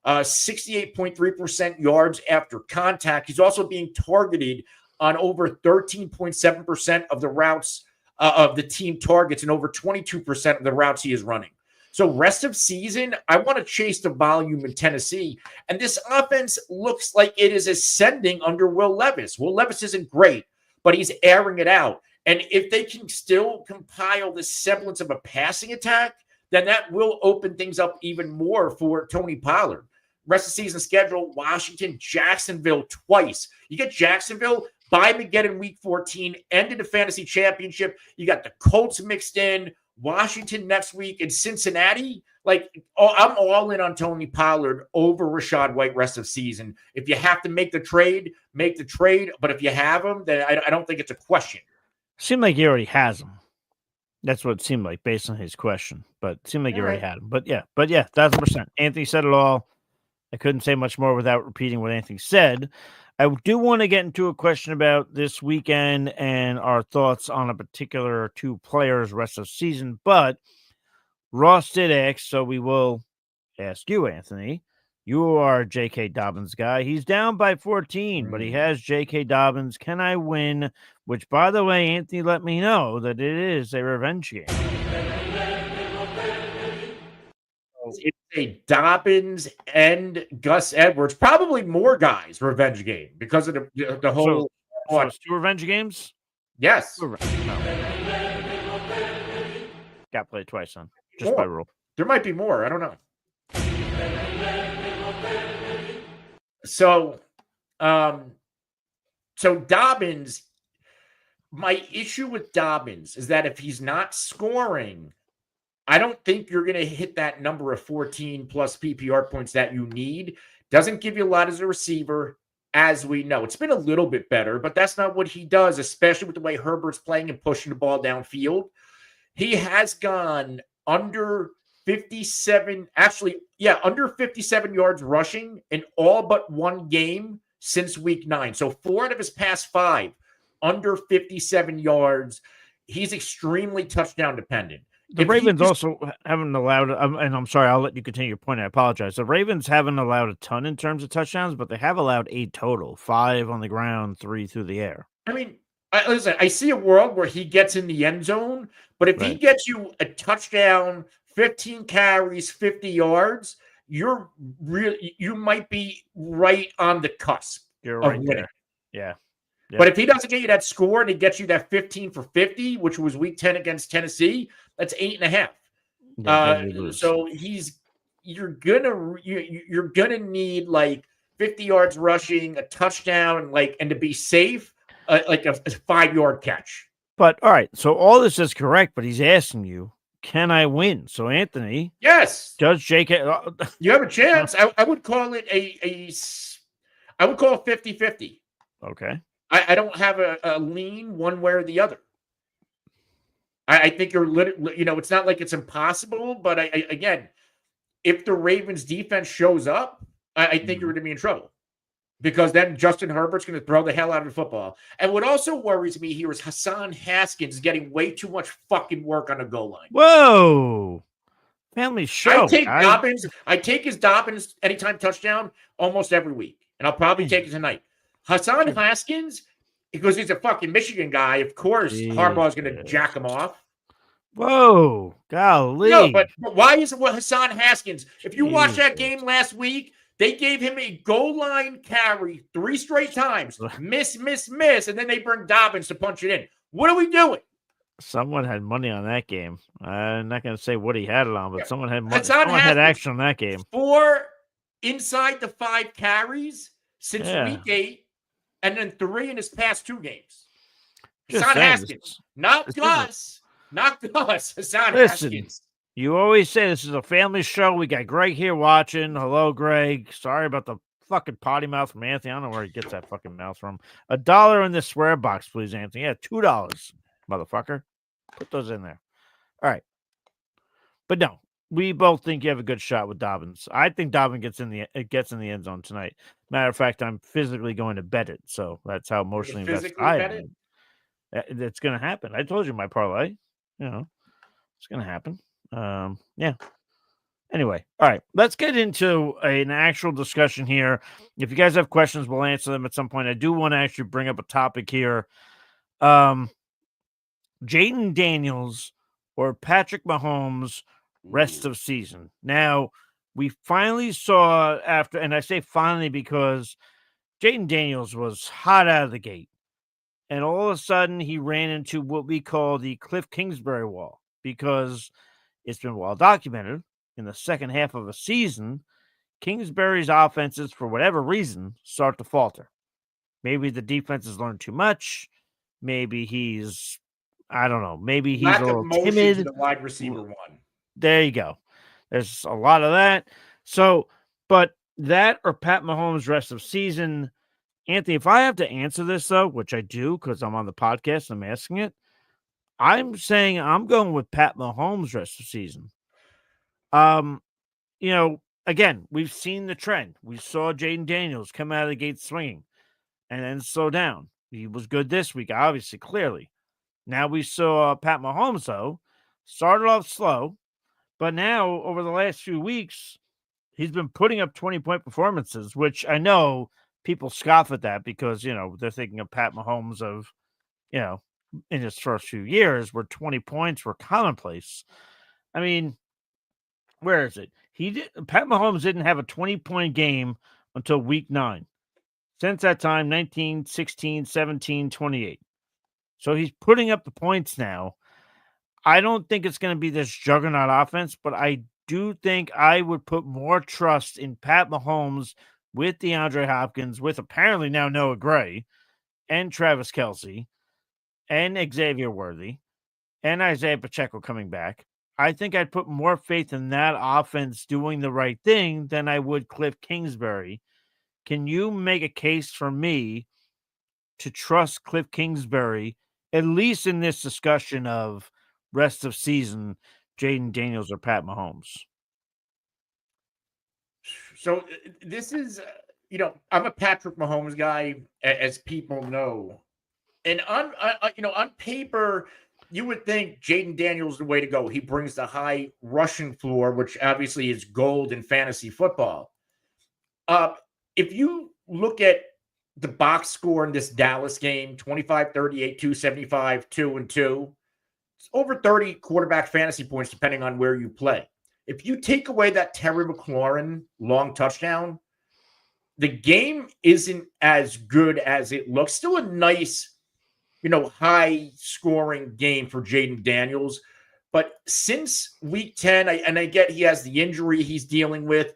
68.3% yards after contact. He's also being targeted on over 13.7% of the routes of the team targets and over 22% of the routes he is running. So rest of season, I want to chase the volume in Tennessee. And this offense looks like it is ascending under Will Levis. Will Levis isn't great, but he's airing it out. And if they can still compile the semblance of a passing attack, then that will open things up even more for Tony Pollard. Rest of season schedule, Washington, Jacksonville twice. You get Jacksonville, bye them again in week 14, end of the fantasy championship. You got the Colts mixed in, Washington next week, and Cincinnati. I'm all in on Tony Pollard over Rachaad White rest of season. If you have to make the trade, make the trade. But if you have him, then I don't think it's a question. Seemed like he already has him. That's what it seemed like based on his question. But it seemed like he already had him. But yeah, 1,000%. Anthony said it all. I couldn't say much more without repeating what Anthony said. I do want to get into a question about this weekend and our thoughts on a particular 2 players rest of season, but Ross did ask, so we will ask you, Anthony. You are a J.K. Dobbins guy. He's down by 14, but he has J.K. Dobbins. Can I win? Which, by the way, Anthony let me know that it is a revenge game. It's a Dobbins and Gus Edwards, probably more guys revenge game because of the whole. So it's 2 revenge games? Yes. No. Got played twice, son. Just by rule. There might be more. I don't know. So Dobbins, my issue with Dobbins is that if he's not scoring, I don't think you're going to hit that number of 14 plus PPR points that you need. Doesn't give you a lot as a receiver, as we know. It's been a little bit better, but that's not what he does, especially with the way Herbert's playing and pushing the ball downfield. He has gone under 57 yards rushing in all but 1 game since week 9. So 4 out of his past 5 under 57 yards. He's extremely touchdown dependent. The Ravens also haven't allowed, and I'm sorry, I'll let you continue your point. I apologize. The Ravens haven't allowed a ton in terms of touchdowns, but they have allowed 8 total, 5 on the ground, 3 through the air. I mean, I see a world where he gets in the end zone, but if he gets you a touchdown, 15 carries, 50 yards, you might be right on the cusp. You're right there. Yeah. Yep. But if he doesn't get you that score and he gets you that 15 for 50, which was week 10 against Tennessee, that's 8.5. So you're gonna need 50 yards rushing, a touchdown, and to be safe, a 5-yard catch. But all right, so all this is correct, but he's asking you, can I win? So Anthony, yes, does JK? You have a chance. I would call it I would call it 50-50. Okay. I don't have a lean one way or the other. I think it's not like it's impossible, but again, if the Ravens defense shows up, I think you're going to be in trouble because then Justin Herbert's going to throw the hell out of the football. And what also worries me here is Hassan Haskins getting way too much fucking work on the goal line. Whoa. Family show. I take his Dobbins anytime touchdown almost every week, and I'll probably take it tonight. Hassan Haskins, because he's a fucking Michigan guy, of course, Harbaugh's going to jack him off. Whoa, golly. No, but why is it Hassan Haskins? If you watch that game last week, they gave him a goal line carry 3 straight times. Miss, and then they bring Dobbins to punch it in. What are we doing? Someone had money on that game. I'm not going to say what he had it on, but someone had money. Someone had action on that game. 4 inside the 5 carries since week 8, and then 3 in his past 2 games. Hassan Haskins, not Gus. Not Gus. Hassan Haskins. You always say this is a family show. We got Greg here watching. Hello, Greg. Sorry about the fucking potty mouth from Anthony. I don't know where he gets that fucking mouth from. $1 in this swear box, please, Anthony. Yeah, $2, motherfucker. Put those in there. All right. But no, we both think you have a good shot with Dobbins. I think Dobbins gets in the end zone tonight. Matter of fact, I'm physically going to bet it. So that's how emotionally invested I am. It's going to happen. I told you my parlay. It's going to happen. Yeah. Anyway, all right. Let's get into an actual discussion here. If you guys have questions, we'll answer them at some point. I do want to actually bring up a topic here. Jayden Daniels or Patrick Mahomes rest of season. Now, we finally saw after, and I say finally because Jayden Daniels was hot out of the gate. And all of a sudden, he ran into what we call the Cliff Kingsbury wall because it's been well documented in the second half of a season, Kingsbury's offenses, for whatever reason, start to falter. Maybe the defense has learned too much. Maybe he's, I don't know, maybe he's a little timid. The wide receiver one. There you go. There's a lot of that. So, but that or Pat Mahomes rest of season, Anthony, if I have to answer this, though, which I do because I'm on the podcast, I'm asking it, I'm saying I'm going with Pat Mahomes rest of season. Again, we've seen the trend. We saw Jayden Daniels come out of the gate swinging and then slow down. He was good this week, obviously, clearly. Now we saw Pat Mahomes, though, started off slow, but now over the last few weeks, he's been putting up 20-point performances, which I know people scoff at that because, they're thinking of Pat Mahomes of, in his first few years where 20 points were commonplace. I mean, where is it? Pat Mahomes didn't have a 20-point game until week 9. Since that time, 19, 16, 17, 28. So he's putting up the points now. I don't think it's going to be this juggernaut offense, but I do think I would put more trust in Pat Mahomes with DeAndre Hopkins, with apparently now Noah Gray and Travis Kelce and Xavier Worthy and Isaiah Pacheco coming back. I think I'd put more faith in that offense doing the right thing than I would Cliff Kingsbury. Can you make a case for me to trust Cliff Kingsbury, at least in this discussion of rest of season, Jayden Daniels or Pat Mahomes? So this is, I'm a Patrick Mahomes guy, as people know. And on paper, you would think Jayden Daniels is the way to go. He brings the high rushing floor, which obviously is gold in fantasy football. If you look at the box score in this Dallas game, 25-38, 275, 2-2, it's over 30 quarterback fantasy points, depending on where you play. If you take away that Terry McLaurin long touchdown, the game isn't as good as it looks. Still a nice, high scoring game for Jayden Daniels. But since week 10, I get he has the injury he's dealing with.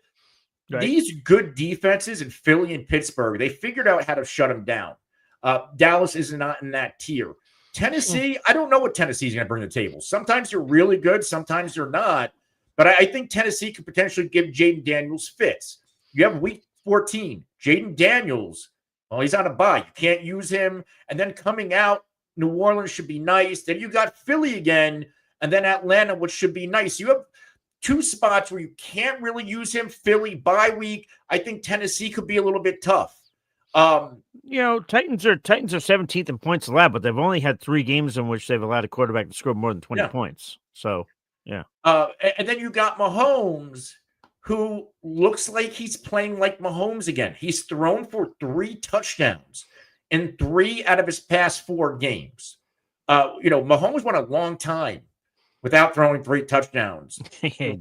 Right. These good defenses in Philly and Pittsburgh, they figured out how to shut him down. Dallas is not in that tier. Tennessee, I don't know what Tennessee's going to bring to the table. Sometimes they're really good, sometimes they're not. But I think Tennessee could potentially give Jayden Daniels fits. You have week 14, Jayden Daniels Well, he's on a bye. You can't use him. And then coming out, New Orleans should be nice. Then you got Philly again, and then Atlanta, which should be nice. You have two spots where you can't really use him. Philly bye week. I think Tennessee could be a little bit tough. Titans are 17th in points allowed, but they've only had 3 games in which they've allowed a quarterback to score more than 20 points. So, yeah. And then you got Mahomes, who looks like he's playing like Mahomes again. He's thrown for 3 touchdowns in 3 out of his past 4 games. Mahomes went a long time without throwing 3 touchdowns. He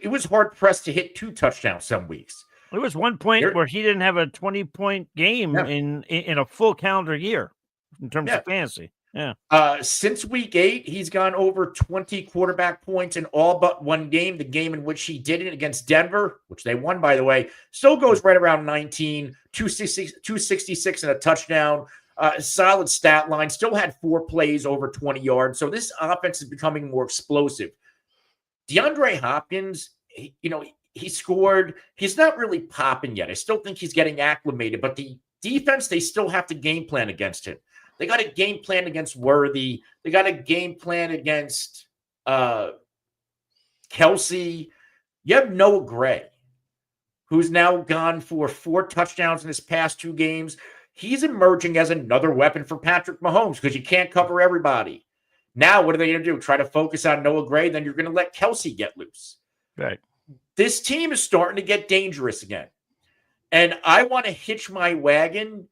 was hard pressed to hit 2 touchdowns some weeks. There was one point where he didn't have a 20-point game in a full calendar year in terms of fantasy. Yeah. Since week 8, he's gone over 20 quarterback points in all but one game. The game in which he did it against Denver, which they won, by the way, still goes right around 19, 266 and a touchdown. Solid stat line. Still had 4 plays over 20 yards. So this offense is becoming more explosive. DeAndre Hopkins, he scored. He's not really popping yet. I still think he's getting acclimated, but the defense, they still have to game plan against him. They got a game plan against Worthy. They got a game plan against Kelsey. You have Noah Gray, who's now gone for 4 touchdowns in his past 2 games. He's emerging as another weapon for Patrick Mahomes because you can't cover everybody. Now, what are they going to do? Try to focus on Noah Gray? Then you're going to let Kelsey get loose. Right. This team is starting to get dangerous again. And I want to hitch my wagon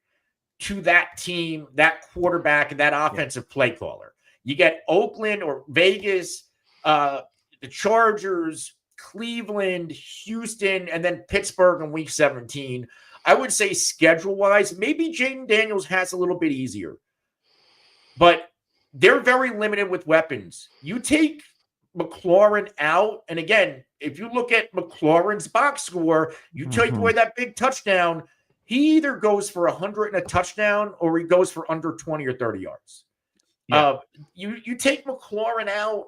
to that team, that quarterback, and that offensive play caller. You get Oakland or Vegas, the Chargers, Cleveland, Houston, and then Pittsburgh in week 17. I would say schedule-wise, maybe Jayden Daniels has a little bit easier. But they're very limited with weapons. You take McLaurin out, and again, if you look at McLaurin's box score, you take away that big touchdown, he either goes for 100 and a touchdown or he goes for under 20 or 30 yards. Yeah. You take McLaurin out,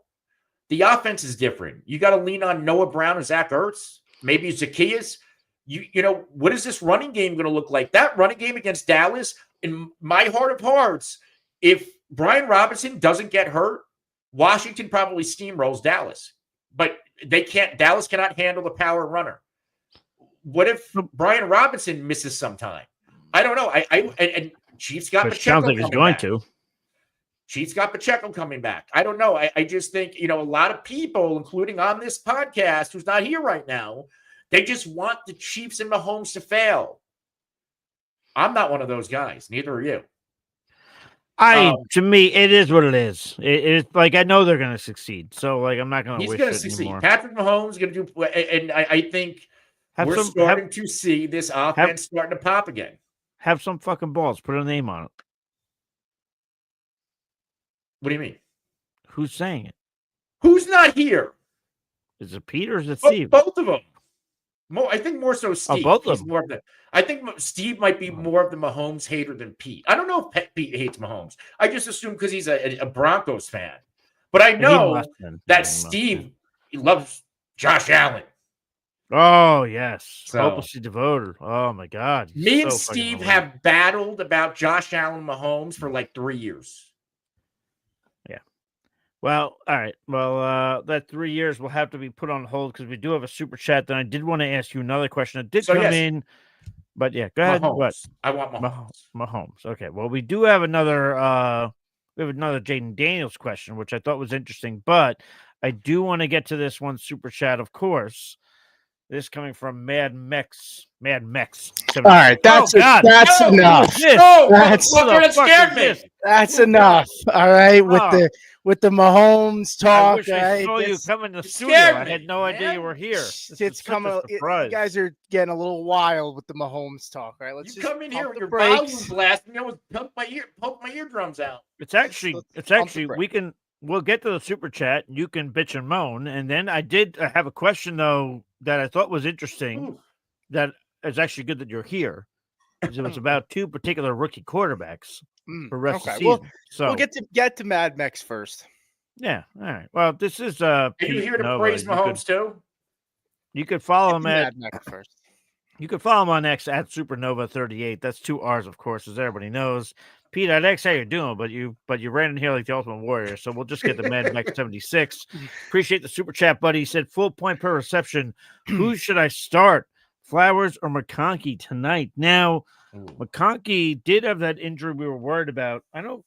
the offense is different. You got to lean on Noah Brown and Zach Ertz, maybe Zacchaeus. What is this running game going to look like? That running game against Dallas, in my heart of hearts, if Brian Robinson doesn't get hurt, Washington probably steamrolls Dallas. But Dallas cannot handle the power runner. What if Brian Robinson misses some time? I don't know. And Chiefs got Pacheco. Sounds like he's going to. Chiefs got Pacheco coming back. I don't know. I just think, a lot of people, including on this podcast, who's not here right now, they just want the Chiefs and Mahomes to fail. I'm not one of those guys. Neither are you. To me, it is what it is. It's like, I know they're going to succeed. So, I'm not going to wish it anymore. He's going to succeed. Patrick Mahomes is going to do, and I think we're starting to see this offense starting to pop again. Have some fucking balls. Put a name on it. What do you mean? Who's saying it? Who's not here? Is it Pete or is it Steve? Both of them. I think more so Steve. Both of them. I think Steve might be more of the Mahomes hater than Pete. I don't know if Pete hates Mahomes. I just assume because he's a Broncos fan. But I know that Steve loves Josh Allen. Oh, yes. Hopelessly devoted. Oh, my God. Me and Steve have battled about Josh Allen Mahomes for like 3 years. Yeah. Well, all right. Well, that 3 years will have to be put on hold because we do have a super chat. Then I did want to ask you another question that did come in. But yeah, go ahead. What? I want Mahomes. Mahomes. Okay. Well, we do have another Jayden Daniels question, which I thought was interesting, but I do want to get to this one super chat, of course. This coming from Mad Mex. All right, that's enough. That's enough. All right, with the Mahomes talk. I wish I saw you come in the studio. I had no idea you were here. It's coming. You guys are getting a little wild with the Mahomes talk. All right, let's just come in here with your volume blasting. I was poke my eardrums out. It's actually we'll get to the super chat. You can bitch and moan, and then I did have a question though that I thought was interesting. Ooh. That is actually good that you're here. Because it was about 2 particular rookie quarterbacks for rest of the season. We'll get to Mad Mex first. Yeah. All right. Well, this is Are you here to praise Mahomes too? You could follow him Mad Mex first. You can follow him on X at Supernova38. That's 2 R's, of course, as everybody knows. Pete at X, how you doing? But you ran in here like the Ultimate Warrior, so we'll just get the Mad Max 76. Appreciate the super chat, buddy. He said full point per reception. Who should I start, Flowers or McConkey tonight? Now, McConkey did have that injury we were worried about. I don't,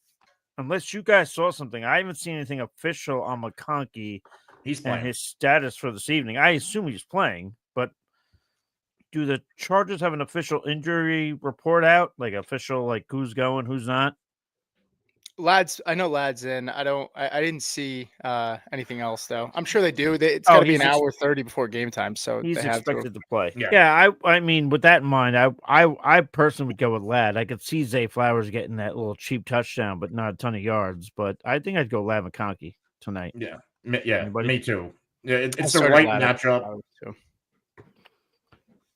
unless you guys saw something, I haven't seen anything official on McConkey and his status for this evening. I assume he's playing, but do the Chargers have an official injury report out? Like official, like who's going, who's not? Lads, I know Lads in. I didn't see anything else though. I'm sure they do. It's got to be an hour 30 before game time, so he's they have expected to play. Yeah. I mean, with that in mind, I personally would go with Ladd. I could see Zay Flowers getting that little cheap touchdown, but not a ton of yards. But I think I'd go Ladd McConkey tonight. Yeah, Anybody? Me too. Yeah, it's the started right Ladd matchup.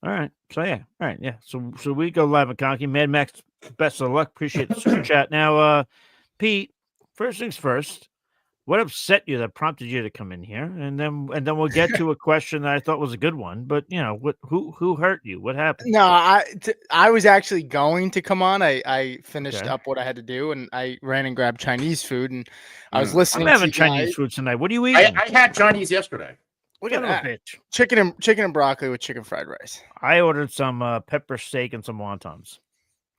All right. So yeah. All right. Yeah. So we go Ladd McConkey. Mad Max, best of luck. Appreciate the super chat. Now, Pete, first things first, what upset you that prompted you to come in here? And then we'll get to a question that I thought was a good one. But you know, who hurt you? What happened? No, I was actually going to come on. I finished up what I had to do, and I ran and grabbed Chinese food, and I was listening. I'm having Chinese food tonight. What are you eating? I had Chinese yesterday. Look at that, bitch. Chicken and broccoli with chicken fried rice. I ordered some pepper steak and some wontons.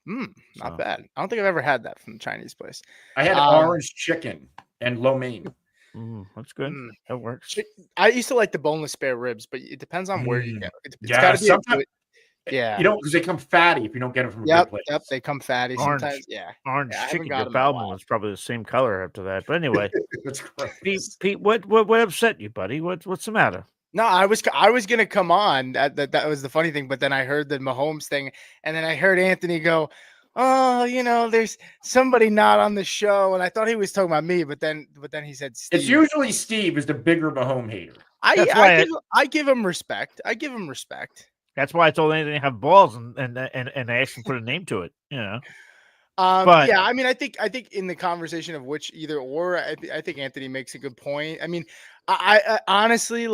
Not bad. I don't think I've ever had that from the Chinese place. I had orange chicken and lo mein. That's good. That works. I used to like the boneless spare ribs, but it depends on where you get it. It's got to be you don't, because they come fatty if you don't get them from a good place. Yep, they come fatty sometimes. Orange chicken. Your bowel was probably the same color after that. But anyway, that's great. Pete, what upset you, buddy? What's the matter? No, I was gonna come on. That was the funny thing, but then I heard the Mahomes thing, and then I heard Anthony go, "Oh, there's somebody not on the show," and I thought he was talking about me, but then he said Steve. It's usually Steve is the bigger Mahomes hater. I give him respect. That's why I told Anthony to have balls and I asked him to put a name to it. But yeah, I mean, I think in the conversation of which either or, I think Anthony makes a good point. I mean, I honestly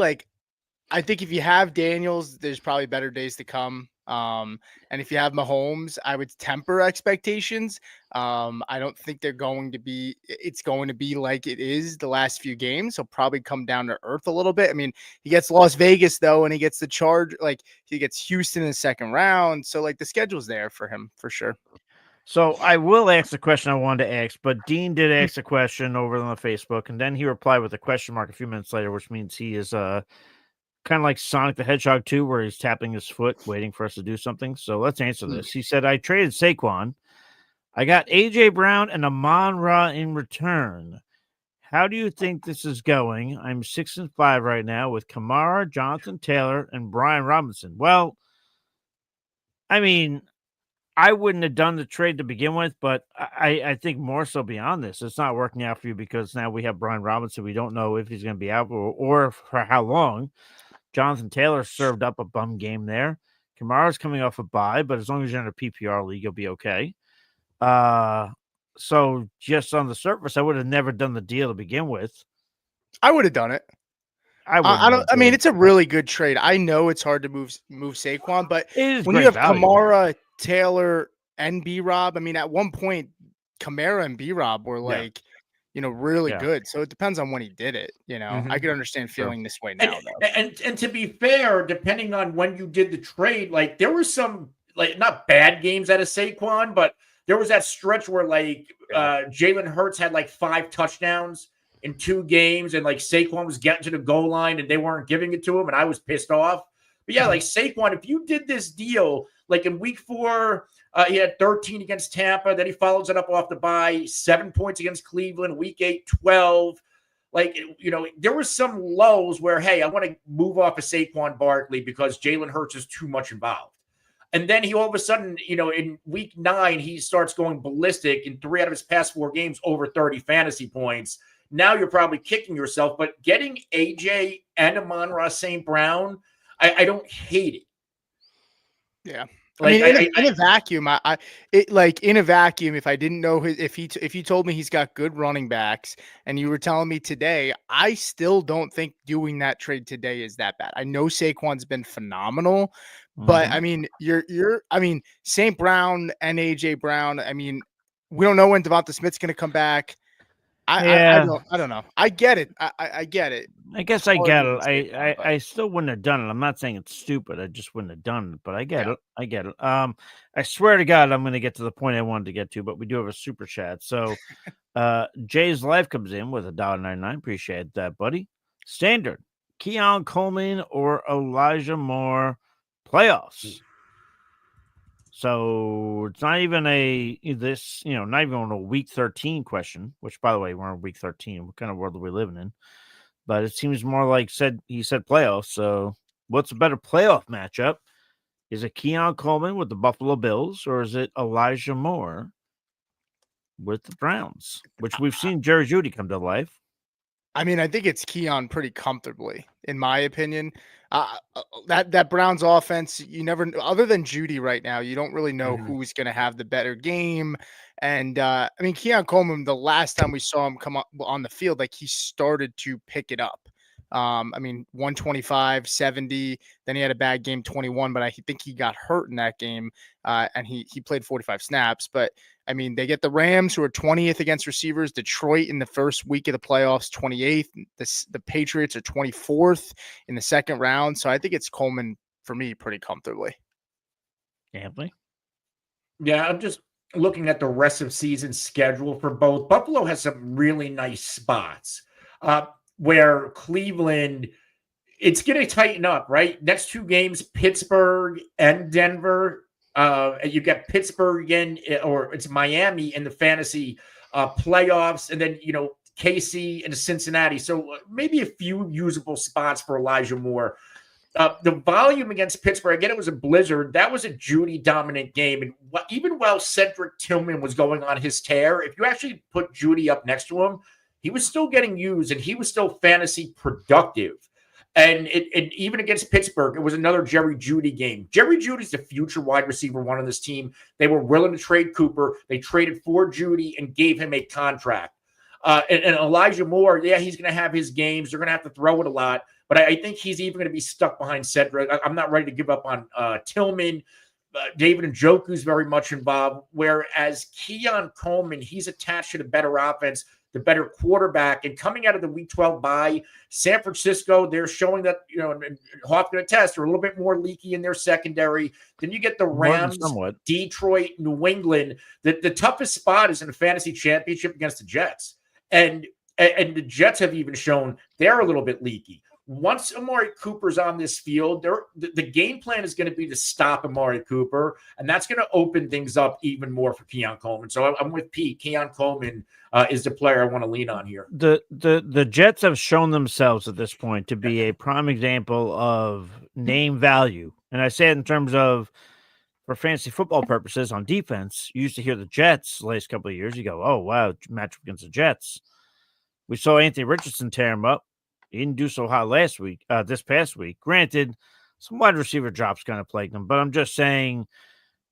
I think if you have Daniels, there's probably better days to come. And if you have Mahomes, I would temper expectations. I don't think it's going to be like it is the last few games. He'll probably come down to earth a little bit. I mean, he gets Las Vegas though, and he gets the charge, he gets Houston in the second round. So the schedule's there for him for sure. So I will ask the question I wanted to ask, but Dean did ask a question over on the Facebook, and then he replied with a question mark a few minutes later, which means he is kind of like Sonic the Hedgehog 2, where he's tapping his foot, waiting for us to do something. So let's answer this. He said, I traded Saquon. I got A.J. Brown and Amon-Ra in return. How do you think this is going? I'm 6-5 right now with Kamara, Jonathan Taylor, and Brian Robinson. Well, I mean, I wouldn't have done the trade to begin with, but I think more so beyond this. It's not working out for you because now we have Brian Robinson. We don't know if he's going to be out or for how long. Jonathan Taylor served up a bum game there. Kamara's coming off a bye, but as long as you're in a PPR league, you'll be okay. So just on the surface, I would have never done the deal to begin with. I would have done it. I mean, it's a really good trade. I know it's hard to move Saquon, but when you have Kamara, Taylor, and B-Rob, I mean, at one point, Kamara and B-Rob were really good. So it depends on when he did it. I could understand feeling this way now, though. And to be fair, depending on when you did the trade, there were some not bad games out of Saquon, but there was that stretch where Jalen Hurts had 5 touchdowns in 2 games, and Saquon was getting to the goal line and they weren't giving it to him, and I was pissed off. But yeah, Saquon, if you did this deal in week 4, he had 13 against Tampa. Then he follows it up off the bye, 7 points against Cleveland. Week 8, 12. There were some lows where, hey, I want to move off of Saquon Barkley because Jalen Hurts is too much involved. And then he all of a sudden, in week 9, he starts going ballistic in 3 out of his past 4 games, over 30 fantasy points. Now you're probably kicking yourself. But getting AJ and Amon-Ra St. Brown, I don't hate it. Yeah. Like, I mean, in a vacuum, in a vacuum, if I didn't know if you told me he's got good running backs and you were telling me today, I still don't think doing that trade today is that bad. I know Saquon's been phenomenal, but I mean, St. Brown and AJ Brown. I mean, we don't know when Devonta Smith's going to come back. I don't know. I get it. I get it. I guess I get it. I still wouldn't have done it. I'm not saying it's stupid. I just wouldn't have done it, but I get it. I get it. I swear to God, I'm going to get to the point I wanted to get to, but we do have a super chat. So, Jay's Life comes in with $1.99. Appreciate that, buddy. Standard, Keon Coleman or Elijah Moore playoffs. So it's not even not even on a week 13 question, which by the way, we're on week 13. What kind of world are we living in? But it seems more like he said playoffs. So what's a better playoff matchup? Is it Keon Coleman with the Buffalo Bills or is it Elijah Moore with the Browns, which we've seen Jerry Jeudy come to life? I mean, I think it's Keon pretty comfortably, in my opinion. That Browns offense, you never, other than Jeudy right now, you don't really know who's going to have the better game. And I mean, Keon Coleman, the last time we saw him come up on the field, like he started to pick it up. I mean, 125, 70, then he had a bad game, 21, but I think he got hurt in that game. And he played 45 snaps, but I mean, they get the Rams, who are 20th against receivers. Detroit in the first week of the playoffs, 28th. The Patriots are 24th in the second round. So I think it's Coleman for me pretty comfortably. Anthony? Yeah, I'm just looking at the rest of season schedule for both. Buffalo has some really nice spots where Cleveland, it's going to tighten up, right? Next two games, Pittsburgh and Denver. You get Pittsburgh again, or it's Miami in the fantasy playoffs, and then KC and Cincinnati. So maybe a few usable spots for Elijah Moore. The volume against Pittsburgh, again, it was a blizzard. That was a Jeudy dominant game, and even while Cedric Tillman was going on his tear, if you actually put Jeudy up next to him, he was still getting used, and he was still fantasy productive. And even against Pittsburgh, it was another Jerry Jeudy game. Jerry Jeudy's the future wide receiver one on this team. They were willing to trade Cooper. They traded for Jeudy and gave him a contract. And Elijah Moore, yeah, he's going to have his games. They're going to have to throw it a lot. But I think he's even going to be stuck behind Cedric. I'm not ready to give up on Tillman. David Njoku's very much involved. Whereas Keon Coleman, he's attached to the better offense, the better quarterback. And coming out of the Week 12 bye, San Francisco, they're showing that, and Hoff going to test, they're a little bit more leaky in their secondary. Then you get the Rams, Detroit, New England. The toughest spot is in the fantasy championship against the Jets. And the Jets have even shown they're a little bit leaky. Once Amari Cooper's on this field, the game plan is going to be to stop Amari Cooper, and that's going to open things up even more for Keon Coleman. So I'm with Pete. Keon Coleman is the player I want to lean on here. The Jets have shown themselves at this point to be a prime example of name value, and I say it in terms of, for fantasy football purposes, on defense. You used to hear the Jets the last couple of years. You go, oh wow, matchup against the Jets. We saw Anthony Richardson tear him up. He didn't do so hot this past week. Granted, some wide receiver drops kind of plagued him, but I'm just saying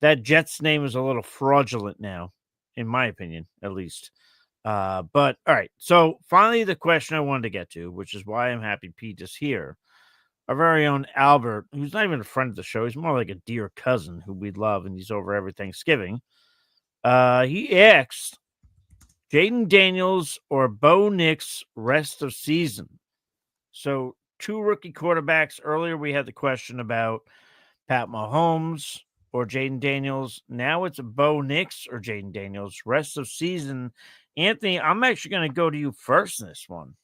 that Jets name is a little fraudulent now, in my opinion, at least. But all right. So finally, the question I wanted to get to, which is why I'm happy Pete is here. Our very own Albert, who's not even a friend of the show. He's more like a dear cousin who we love, and he's over every Thanksgiving. He asked, Jayden Daniels or Bo Nix rest of season? So two rookie quarterbacks. Earlier, we had the question about Pat Mahomes or Jayden Daniels. Now it's Bo Nix or Jayden Daniels rest of season. Anthony, I'm actually going to go to you first in this one.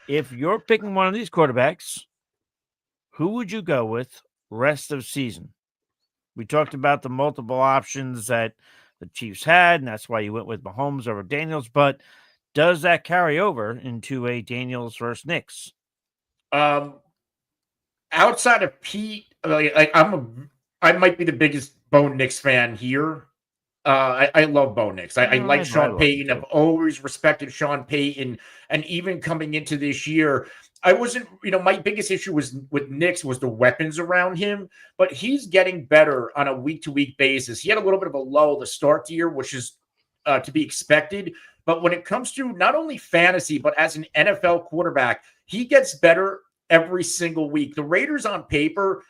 If you're picking one of these quarterbacks, who would you go with rest of season? We talked about the multiple options that the Chiefs had, and that's why you went with Mahomes over Daniels. But does that carry over into a Daniels versus Nix? Outside of Pete, I might be the biggest Bo Nix fan here. I love Bo Nix. I like Sean Payton. I've always respected Sean Payton. And even coming into this year, I wasn't, my biggest issue was with Nix was the weapons around him, but he's getting better on a week-to-week basis. He had a little bit of a lull to start the year, which is to be expected. But when it comes to not only fantasy, but as an NFL quarterback, he gets better every single week. The Raiders on paper,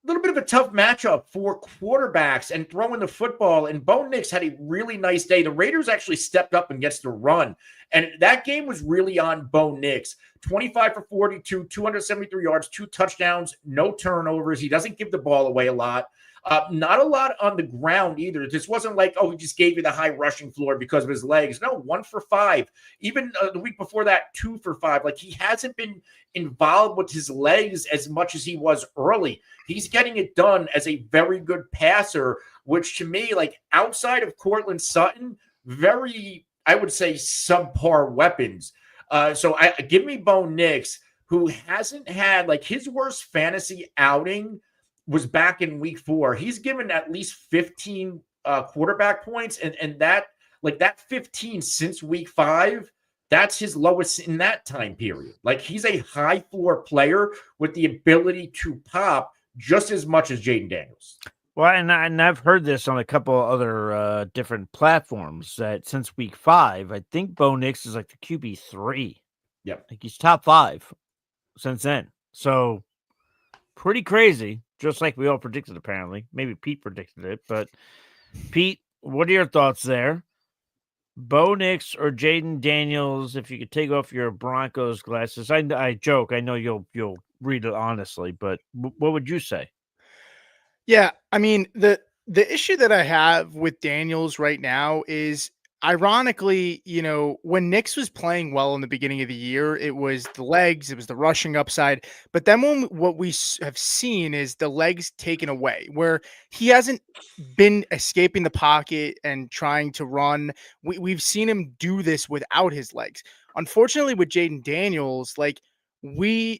little bit of a tough matchup for quarterbacks and throwing the football. And Bo Nix had a really nice day. The Raiders actually stepped up and gets the run. And that game was really on Bo Nix. 25 for 42, 273 yards, 2 touchdowns, no turnovers. He doesn't give the ball away a lot. Not a lot on the ground either. This wasn't like, he just gave you the high rushing floor because of his legs. No, 1 for 5. Even the week before that, 2 for 5. Like, he hasn't been involved with his legs as much as he was early. He's getting it done as a very good passer, which to me, like, outside of Cortland Sutton, very, I would say, subpar weapons. So give me Bo Nix, who hasn't had, like, his worst fantasy outing was back in week 4. He's given at least 15 quarterback points, and that 15 since week 5, that's his lowest in that time period. Like, he's a high floor player with the ability to pop just as much as Jayden Daniels. Well, and I've heard this on a couple other different platforms that since week 5, I think Bo Nix is like the QB3. Yep. Like, he's top 5 since then. So pretty crazy, just like we all predicted, apparently. Maybe Pete predicted it, but Pete, what are your thoughts there? Bo Nix or Jayden Daniels, if you could take off your Broncos glasses. I joke. I know you'll read it honestly, but what would you say? Yeah, I mean, the issue that I have with Daniels right now is, ironically, when Nix was playing well in the beginning of the year, it was the legs, it was the rushing upside. But then what we have seen is the legs taken away, where he hasn't been escaping the pocket and trying to run. We've seen him do this without his legs. Unfortunately, with Jayden Daniels, like,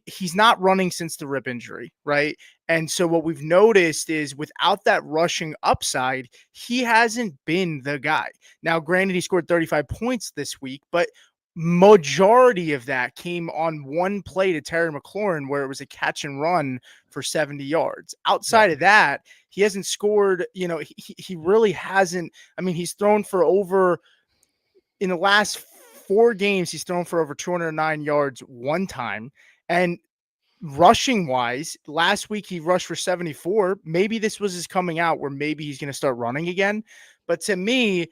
he's not running since the rib injury, right? And so what we've noticed is without that rushing upside, he hasn't been the guy. Now, granted, he scored 35 points this week, but majority of that came on one play to Terry McLaurin where it was a catch and run for 70 yards. Outside of that, he hasn't scored, he really hasn't. I mean, he's thrown for over, in the last 4 games, he's thrown for over 209 yards one time. And rushing wise, last week he rushed for 74. Maybe this was his coming out where maybe he's going to start running again. But to me,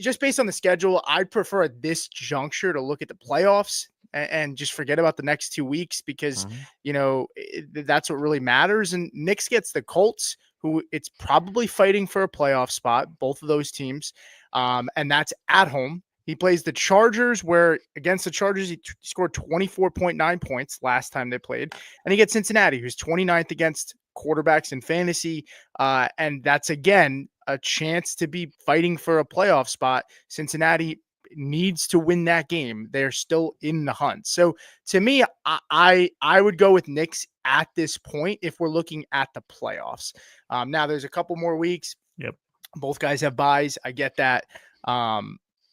just based on the schedule, I'd prefer at this juncture to look at the playoffs and just forget about the next 2 weeks because, that's what really matters. And Nix gets the Colts, who it's probably fighting for a playoff spot, both of those teams. And that's at home. He plays the Chargers, where against the Chargers, he scored 24.9 points last time they played. And he gets Cincinnati, who's 29th against quarterbacks in fantasy. And that's, again, a chance to be fighting for a playoff spot. Cincinnati needs to win that game. They're still in the hunt. So to me, I would go with Nix at this point if we're looking at the playoffs. Now, there's a couple more weeks. Yep. Both guys have buys. I get that.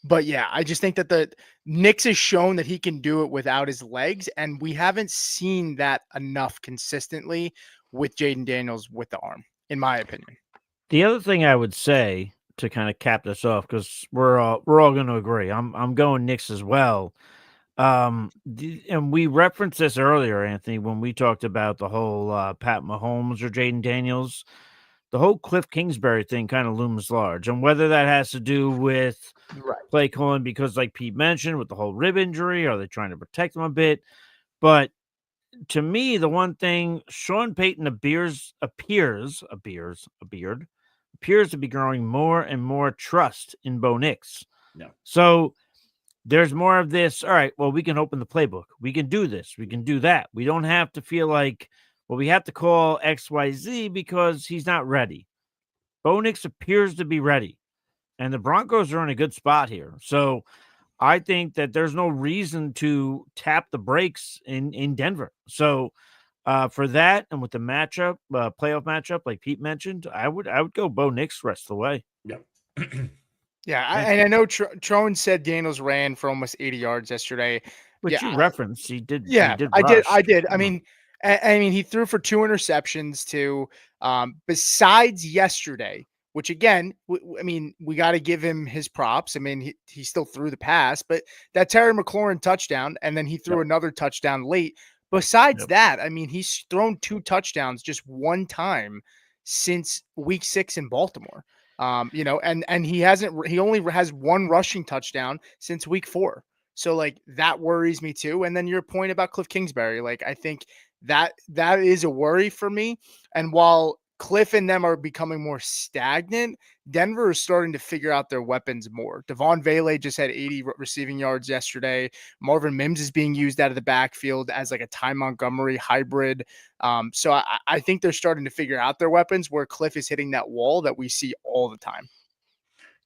But yeah, I just think that the Nix has shown that he can do it without his legs, and we haven't seen that enough consistently with Jayden Daniels with the arm, in my opinion. The other thing I would say to kind of cap this off, because we're all going to agree, I'm going Nix as well. And we referenced this earlier, Anthony, when we talked about the whole Pat Mahomes or Jayden Daniels. The whole Cliff Kingsbury thing kind of looms large, and whether that has to do with play calling, because like Pete mentioned, with the whole rib injury, are they trying to protect him a bit? But to me, the one thing, Sean Payton appears to be growing more and more trust in Bo Nix. No. So there's more of this. All right, well, we can open the playbook. We can do this. We can do that. We don't have to feel like, well, we have to call XYZ because he's not ready. Bo Nix appears to be ready, and the Broncos are in a good spot here. So I think that there's no reason to tap the brakes in Denver. So for that, and with the matchup, playoff matchup, like Pete mentioned, I would go Bo Nix rest of the way. Yeah. Yeah, and I know Trone said Daniels ran for almost 80 yards yesterday. Which you referenced, he did. Yeah, he did I rush. did. I mean, he threw for 2 interceptions too. Besides yesterday, which again, I mean, we got to give him his props. I mean, he still threw the pass, but that Terry McLaurin touchdown, and then he threw another touchdown late. Besides that, I mean, he's thrown 2 touchdowns just one time since week 6 in Baltimore. You know, and he only has 1 rushing touchdown since week 4. So like that worries me too. And then your point about Cliff Kingsbury, like I think that is a worry for me. And while Cliff and them are becoming more stagnant, Denver is starting to figure out their weapons more. DeVon Vele just had 80 receiving yards yesterday. Marvin Mims is being used out of the backfield as like a Ty Montgomery hybrid. So I think they're starting to figure out their weapons where Cliff is hitting that wall that we see all the time.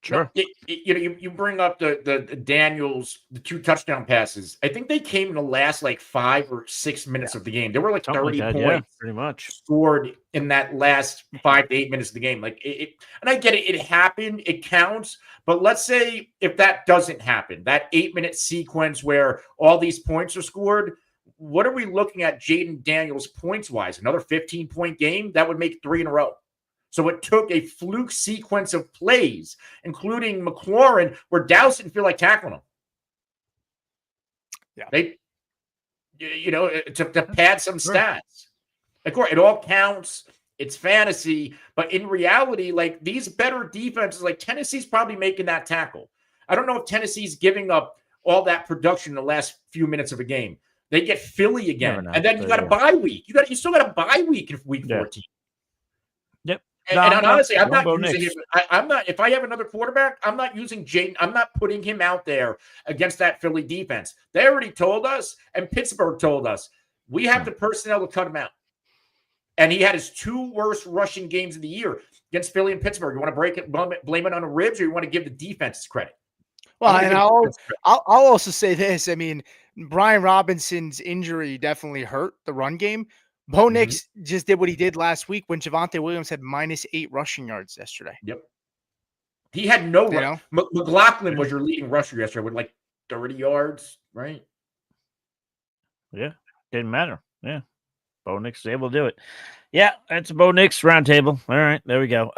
Sure. You know, you bring up the Daniels, the 2 touchdown passes. I think they came in the last like 5 or 6 minutes of the game. There were like 30 points pretty much scored in that last 5 to 8 minutes of the game. Like and I get it. It happened. It counts. But let's say if that doesn't happen, that 8-minute sequence where all these points are scored, what are we looking at Jayden Daniels points wise? Another 15-point game? That would make 3 in a row. So it took a fluke sequence of plays, including McLaurin, where Dallas didn't feel like tackling him. Yeah. They, you know, to pad some stats. Of course, it all counts. It's fantasy. But in reality, like these better defenses, like Tennessee's probably making that tackle. I don't know if Tennessee's giving up all that production in the last few minutes of a game. They get Philly again. And then you got a bye week. You still got a bye week in week 14. Yep. And honestly, I'm not using him. I'm not. If I have another quarterback, I'm not using Jayden. I'm not putting him out there against that Philly defense. They already told us, and Pittsburgh told us, we have the personnel to cut him out. And he had his 2 worst rushing games of the year against Philly and Pittsburgh. You want to blame it on the ribs, or you want to give the defense credit? Well, and I'll also say this. I mean, Brian Robinson's injury definitely hurt the run game. Bo Nix just did what he did last week when Javonte Williams had -8 rushing yards yesterday. Yep. He had no run. McLaughlin was your leading rusher yesterday with like 30 yards, right? Yeah. Didn't matter. Yeah. Bo Nix was able to do it. Yeah, that's a Bo Nix roundtable. All right, there we go.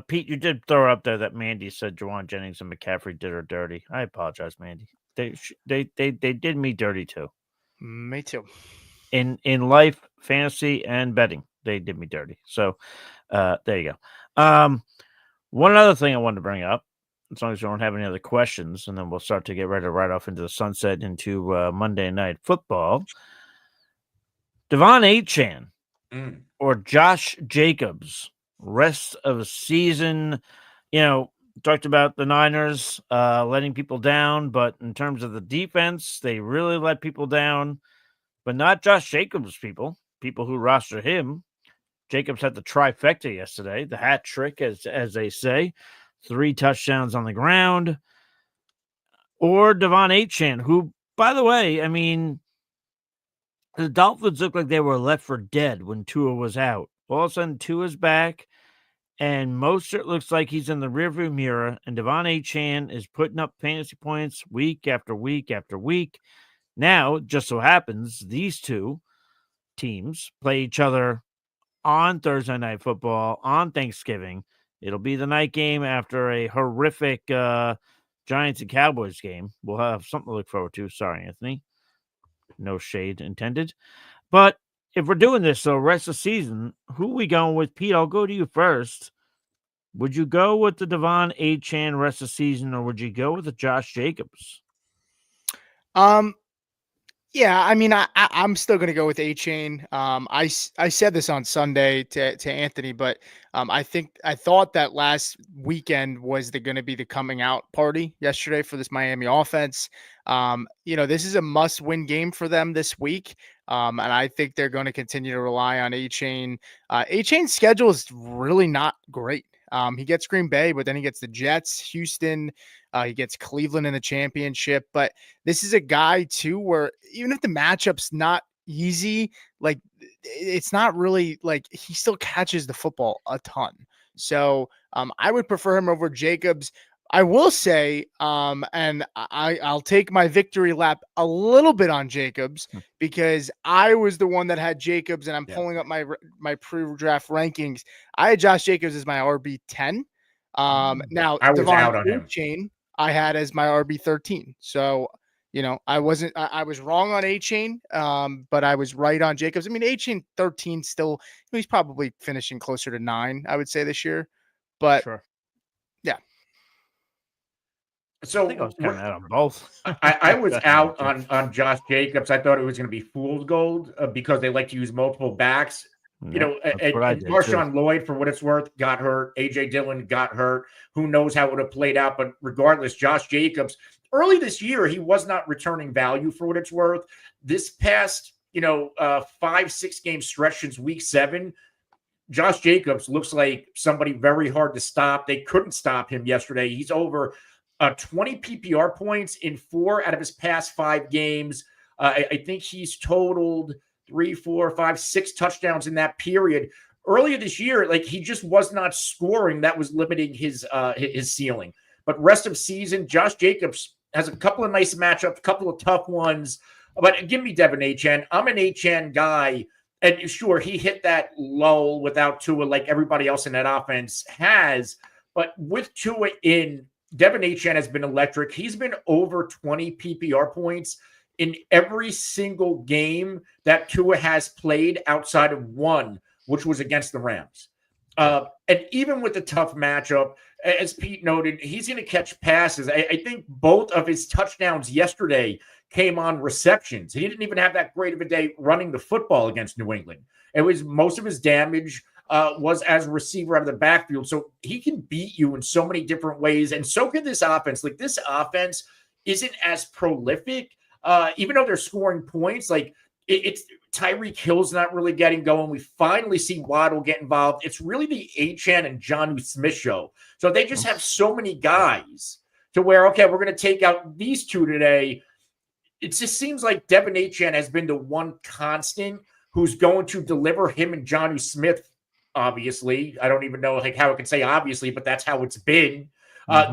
Pete, you did throw up there that Mandy said Juwan Jennings and McCaffrey did her dirty. I apologize, Mandy. They did me dirty too. Me too. In life, fantasy, and betting, they did me dirty. So, there you go. One other thing I wanted to bring up, as long as you don't have any other questions, and then we'll start to get ready to ride off into the sunset into Monday Night Football. DeVon Achane or Josh Jacobs, rest of the season, you know, talked about the Niners letting people down, but in terms of the defense, they really let people down, but not Josh Jacobs people who roster him. Jacobs had the trifecta yesterday, the hat trick, as they say, 3 touchdowns on the ground. Or DeVon Achane, who, by the way, I mean, the Dolphins looked like they were left for dead when Tua was out. All of a sudden, Tua's back, and Mostert looks like he's in the rearview mirror, and DeVon Achane is putting up fantasy points week after week after week. Now, it just so happens, these 2 teams play each other on Thursday Night Football on Thanksgiving. It'll be the night game after a horrific Giants and Cowboys game. We'll have something to look forward to. Sorry, Anthony. No shade intended. But if we're doing this, so rest of the season, who are we going with? Pete, I'll go to you first. Would you go with the DeVon Achane rest of the season, or would you go with the Josh Jacobs? Yeah, I mean, I'm still going to go with Achane. I said this on Sunday to Anthony, but I thought that last weekend was going to be the coming out party yesterday for this Miami offense. You know, this is a must-win game for them this week, and I think they're going to continue to rely on Achane. Achane's schedule is really not great. He gets Green Bay, but then he gets the Jets, Houston. He gets Cleveland in the championship. But this is a guy, too, where even if the matchup's not easy, like it's not really like he still catches the football a ton. So I would prefer him over Jacobs. I will say, and I'll take my victory lap a little bit on Jacobs because I was the one that had Jacobs, and I'm pulling up my pre-draft rankings. I had Josh Jacobs as my RB10. Now I was DeVon out on him. Achane I had as my RB13. So I was wrong on Achane, but I was right on Jacobs. I mean, Achane 13 still, he's probably finishing closer to 9, I would say, this year. But sure. Yeah. So I think I was kind of out on both. I was out on Josh Jacobs. I thought it was going to be fool's gold because they like to use multiple backs. And Marshawn Lloyd, for what it's worth, got hurt. AJ Dillon got hurt. Who knows how it would have played out? But regardless, Josh Jacobs, early this year, he was not returning value for what it's worth. This past, 5-6 game stretch since week 7, Josh Jacobs looks like somebody very hard to stop. They couldn't stop him yesterday. He's over 20 PPR points in 4 out of his past 5 games. I think he's totaled 3, 4, 5, 6 touchdowns in that period. Earlier this year, he just was not scoring. That was limiting his ceiling. But rest of season, Josh Jacobs has a couple of nice matchups, a couple of tough ones. But give me Devin Achane. I'm an Achane guy. And sure, he hit that lull without Tua like everybody else in that offense has. But with Tua in, Devin Achane has been electric. He's been over 20 PPR points in every single game that Tua has played outside of one, which was against the Rams. And even with the tough matchup, as Pete noted, he's going to catch passes. I think both of his touchdowns yesterday came on receptions. He didn't even have that great of a day running the football against New England. It was most of his damage was as a receiver out of the backfield. So he can beat you in so many different ways. And so can this offense. This offense isn't as prolific, even though they're scoring points. It's Tyreek Hill's not really getting going. We finally see Waddle get involved. It's really the Achane and Jonnu Smith show. So they just have so many guys to where, okay, we're going to take out these two today. It just seems like Devin Achane has been the one constant who's going to deliver, him and Jonnu Smith. Obviously, I don't even know how I can say obviously, but that's how it's been.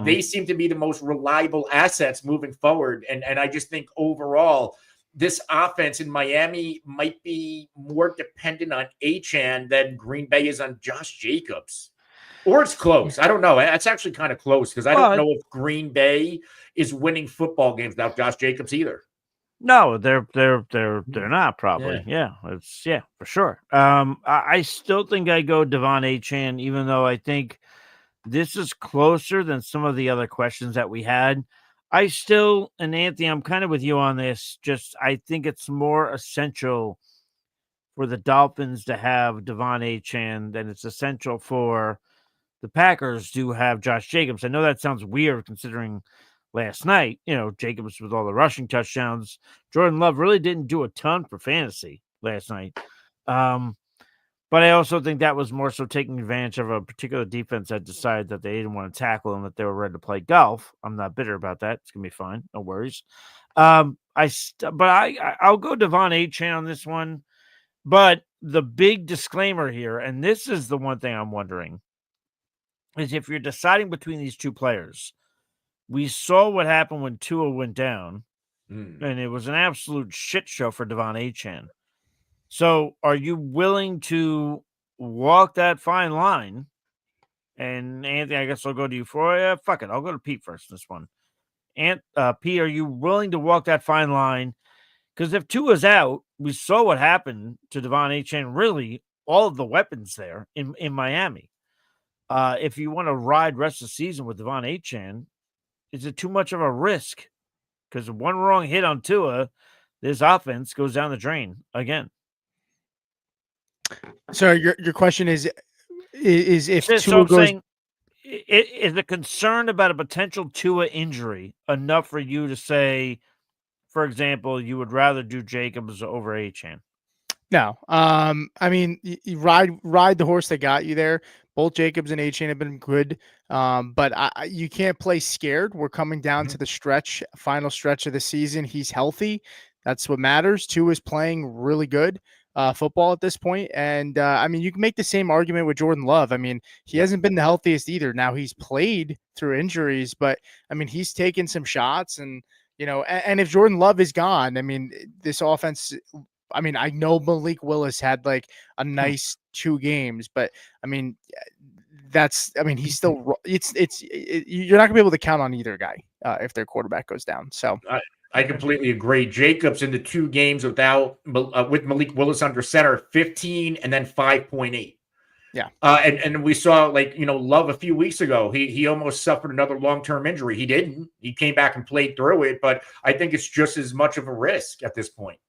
They seem to be the most reliable assets moving forward. And I just think overall, this offense in Miami might be more dependent on Achane than Green Bay is on Josh Jacobs. Or it's close. I don't know. It's actually kind of close because I don't know if Green Bay is winning football games without Josh Jacobs either. No, they're not probably. Yeah, for sure. I still think I go DeVon Achane, even though I think this is closer than some of the other questions that we had. I still, and Anthony, I'm kind of with you on this. Just I think it's more essential for the Dolphins to have DeVon Achane than it's essential for the Packers to have Josh Jacobs. I know that sounds weird considering last night, Jacobs with all the rushing touchdowns. Jordan Love really didn't do a ton for fantasy last night. But I also think that was more so taking advantage of a particular defense that decided that they didn't want to tackle him, that they were ready to play golf. I'm not bitter about that. It's going to be fine. No worries. I'll go DeVon Achane on this one. But the big disclaimer here, and this is the one thing I'm wondering, is if you're deciding between these two players, we saw what happened when Tua went down, and it was an absolute shit show for DeVon Achane. So are you willing to walk that fine line? And Anthony, I guess I'll go to you for fuck it. I'll go to Pete first this one. Pete, are you willing to walk that fine line? Because if Tua's out, we saw what happened to DeVon Achane, really all of the weapons there in Miami. If you want to ride rest of the season with DeVon Achane, is it too much of a risk? Because one wrong hit on Tua, this offense goes down the drain again. So your question is if Tua goes, is the concern about a potential Tua injury enough for you to say, for example, you would rather do Jacobs over Achane? No. I mean, you ride the horse that got you there. Both Jacobs and Achane have been good, but you can't play scared. We're coming down to the final stretch of the season. He's healthy. That's what matters. Tua is playing really good. football at this point. And I mean, you can make the same argument with Jordan Love. I mean, he hasn't been the healthiest either. Now he's played through injuries, but I mean, he's taken some shots and, and if Jordan Love is gone, I mean, this offense, I mean, I know Malik Willis had like a nice 2 games, but I mean, he's still, you're not gonna be able to count on either guy if their quarterback goes down. So I completely agree. Jacobs in the 2 games with Malik Willis under center, 15 and then 5.8. Yeah. And we saw Love a few weeks ago. He almost suffered another long-term injury. He didn't. He came back and played through it, but I think it's just as much of a risk at this point.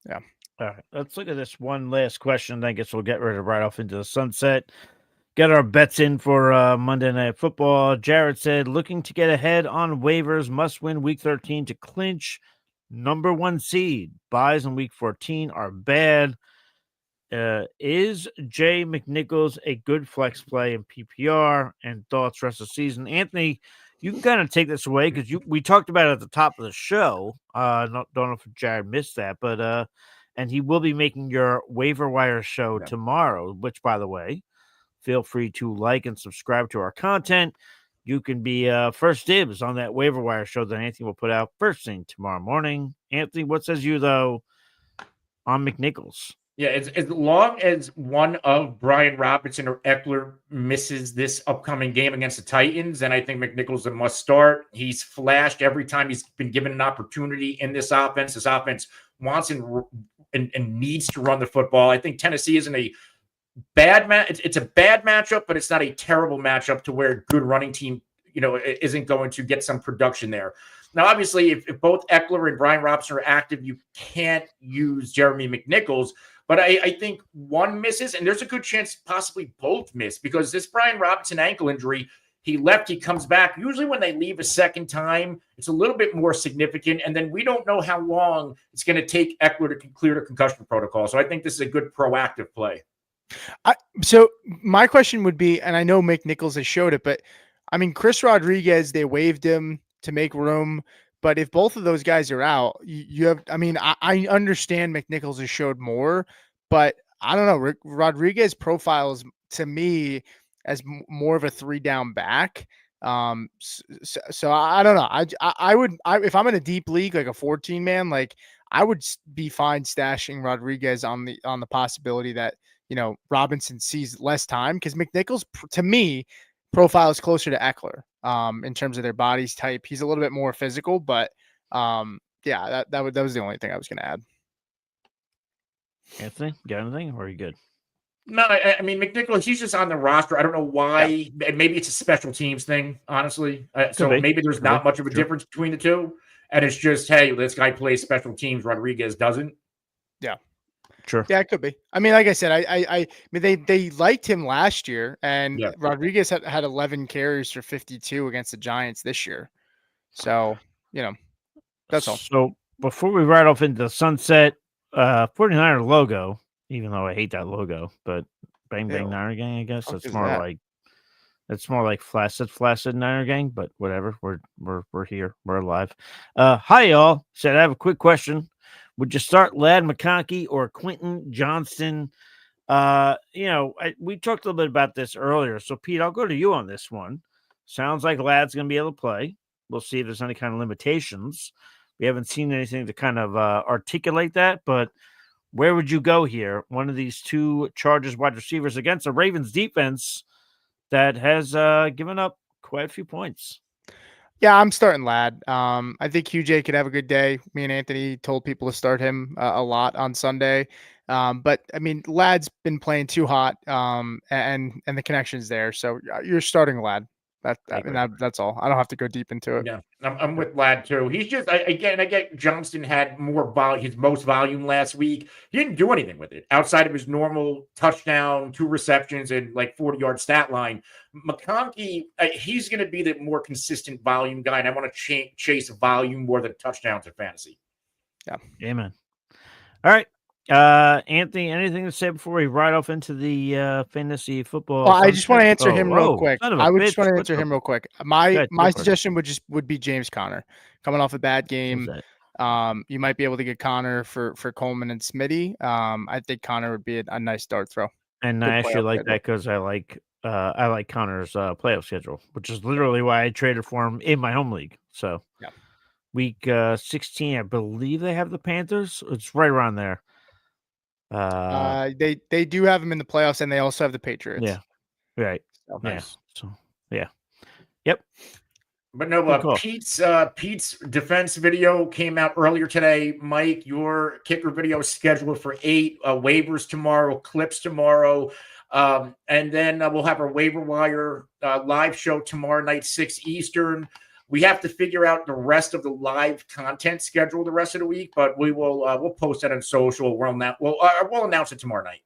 Yeah. All right. Let's look at this one last question. I guess we'll get ready to ride off into the sunset. Get our bets in for Monday Night Football. Jared said, looking to get ahead on waivers, must win Week 13 to clinch number 1 seed. Buys in Week 14 are bad. Is Jay McNichols a good flex play in PPR? And thoughts rest of the season? Anthony, you can kind of take this away because we talked about it at the top of the show. Don't know if Jared missed that, but and he will be making your waiver wire show tomorrow, which, by the way, feel free to like and subscribe to our content. You can be first dibs on that waiver wire show that Anthony will put out first thing tomorrow morning. Anthony, what says you, though, on McNichols? Yeah, as long as one of Brian Robinson or Eckler misses this upcoming game against the Titans, then I think McNichols is a must start. He's flashed every time he's been given an opportunity in this offense. This offense wants and needs to run the football. I think Tennessee isn't a bad match. It's a bad matchup, but it's not a terrible matchup to where a good running team, isn't going to get some production there. Now, obviously, if both Eckler and Brian Robinson are active, you can't use Jeremy McNichols. But I think one misses, and there's a good chance possibly both miss because this Brian Robinson ankle injury, he left, he comes back. Usually when they leave a second time, it's a little bit more significant, and then we don't know how long it's going to take Eckler to clear the concussion protocol. So I think this is a good proactive play. So my question would be, and I know McNichols has showed it, but I mean, Chris Rodriguez, they waived him to make room. But if both of those guys are out, you have, I mean, I understand McNichols has showed more, but I don't know. Rodriguez profiles to me as more of a 3-down back. So I don't know. I would, if I'm in a deep league, like a 14-man, like I would be fine stashing Rodriguez on the possibility that, Robinson sees less time, because McNichols, to me, profile is closer to Eckler in terms of their bodies type. He's a little bit more physical, but yeah, that was the only thing I was going to add. Anthony, got anything, or are you good? No, I mean, McNichols, he's just on the roster. I don't know why. Yeah. Maybe it's a special teams thing, honestly. So maybe there's not much of a difference between the two. And it's just, hey, this guy plays special teams. Rodriguez doesn't. Yeah. Sure. Yeah, it could be. I mean, like I said, I mean, they liked him last year, and Rodriguez had 11 carries for 52 against the Giants this year. So, that's all. So before we ride off into the sunset, 49er logo, even though I hate that logo, but Bang Bang Niner Gang, I guess it's more like flaccid Niner Gang, but whatever. We're here. We're alive. Hi y'all. Said I have a quick question. Would you start Ladd McConkey or Quentin Johnston? We talked a little bit about this earlier. So, Pete, I'll go to you on this one. Sounds like Ladd's going to be able to play. We'll see if there's any kind of limitations. We haven't seen anything to kind of articulate that, but where would you go here? One of these two Chargers wide receivers against a Ravens defense that has given up quite a few points. Yeah, I'm starting Ladd. I think QJ could have a good day. Me and Anthony told people to start him a lot on Sunday. But I mean, Ladd's been playing too hot, and the connection's there. So you're starting Ladd. That's all. I don't have to go deep into it. Yeah, I'm with Ladd too. He's just I get Johnston had more volume, his most volume last week. He didn't do anything with it outside of his normal touchdown, 2 receptions, and like 40-yard stat line. McConkey, he's going to be the more consistent volume guy, and I want to chase volume more than touchdowns in fantasy. Yeah, amen. All right. Anthony, anything to say before we ride off into the fantasy football? Well, I just want to answer him real quick. I would just want to answer him real quick. My suggestion would be James Conner coming off a bad game. You might be able to get Connor for Coleman and Smitty. I think Connor would be a nice dart throw. And I actually like that because I like Connor's playoff schedule, which is literally why I traded for him in my home league. So yeah. Week 16, I believe they have the Panthers. It's right around there. They do have them in the playoffs, and they also have the Patriots. Yeah, right. So, nice. So yeah, yep. But no, Pete's defense video came out earlier today. Mike, your kicker video is scheduled for 8 waivers tomorrow, clips tomorrow. And then we'll have our waiver wire live show tomorrow night, 6 Eastern. We have to figure out the rest of the live content schedule the rest of the week, but we will we'll post that on social. We'll announce it tomorrow night.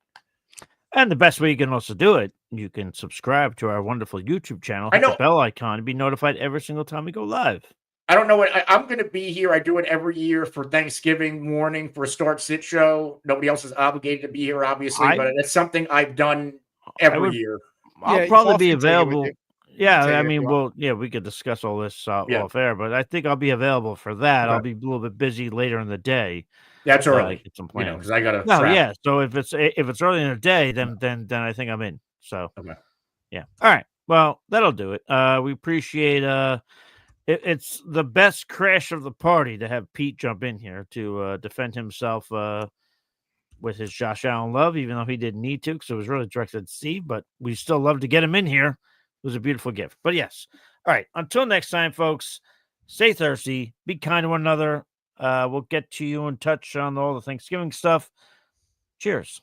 And the best way you can also do it, you can subscribe to our wonderful YouTube channel. Hit the bell icon and be notified every single time we go live. I don't know what I'm going to be here. I do it every year for Thanksgiving morning for a start-sit show. Nobody else is obligated to be here, obviously, but it's something I've done every year. I'll probably be available. Yeah, I mean, we could discuss all this off air, but I think I'll be available for that. Okay. I'll be a little bit busy later in the day. That's early. Get some plans. Because I got to. No, yeah. So if it's early in the day, then I think I'm in. So yeah. All right. Well, that'll do it. We appreciate it's the best crash of the party to have Pete jump in here to defend himself with his Josh Allen love, even though he didn't need to because it was really directed at Steve. But we still love to get him in here. It was a beautiful gift. But yes. All right. Until next time, folks, stay thirsty. Be kind to one another. We'll get to you in touch on all the Thanksgiving stuff. Cheers.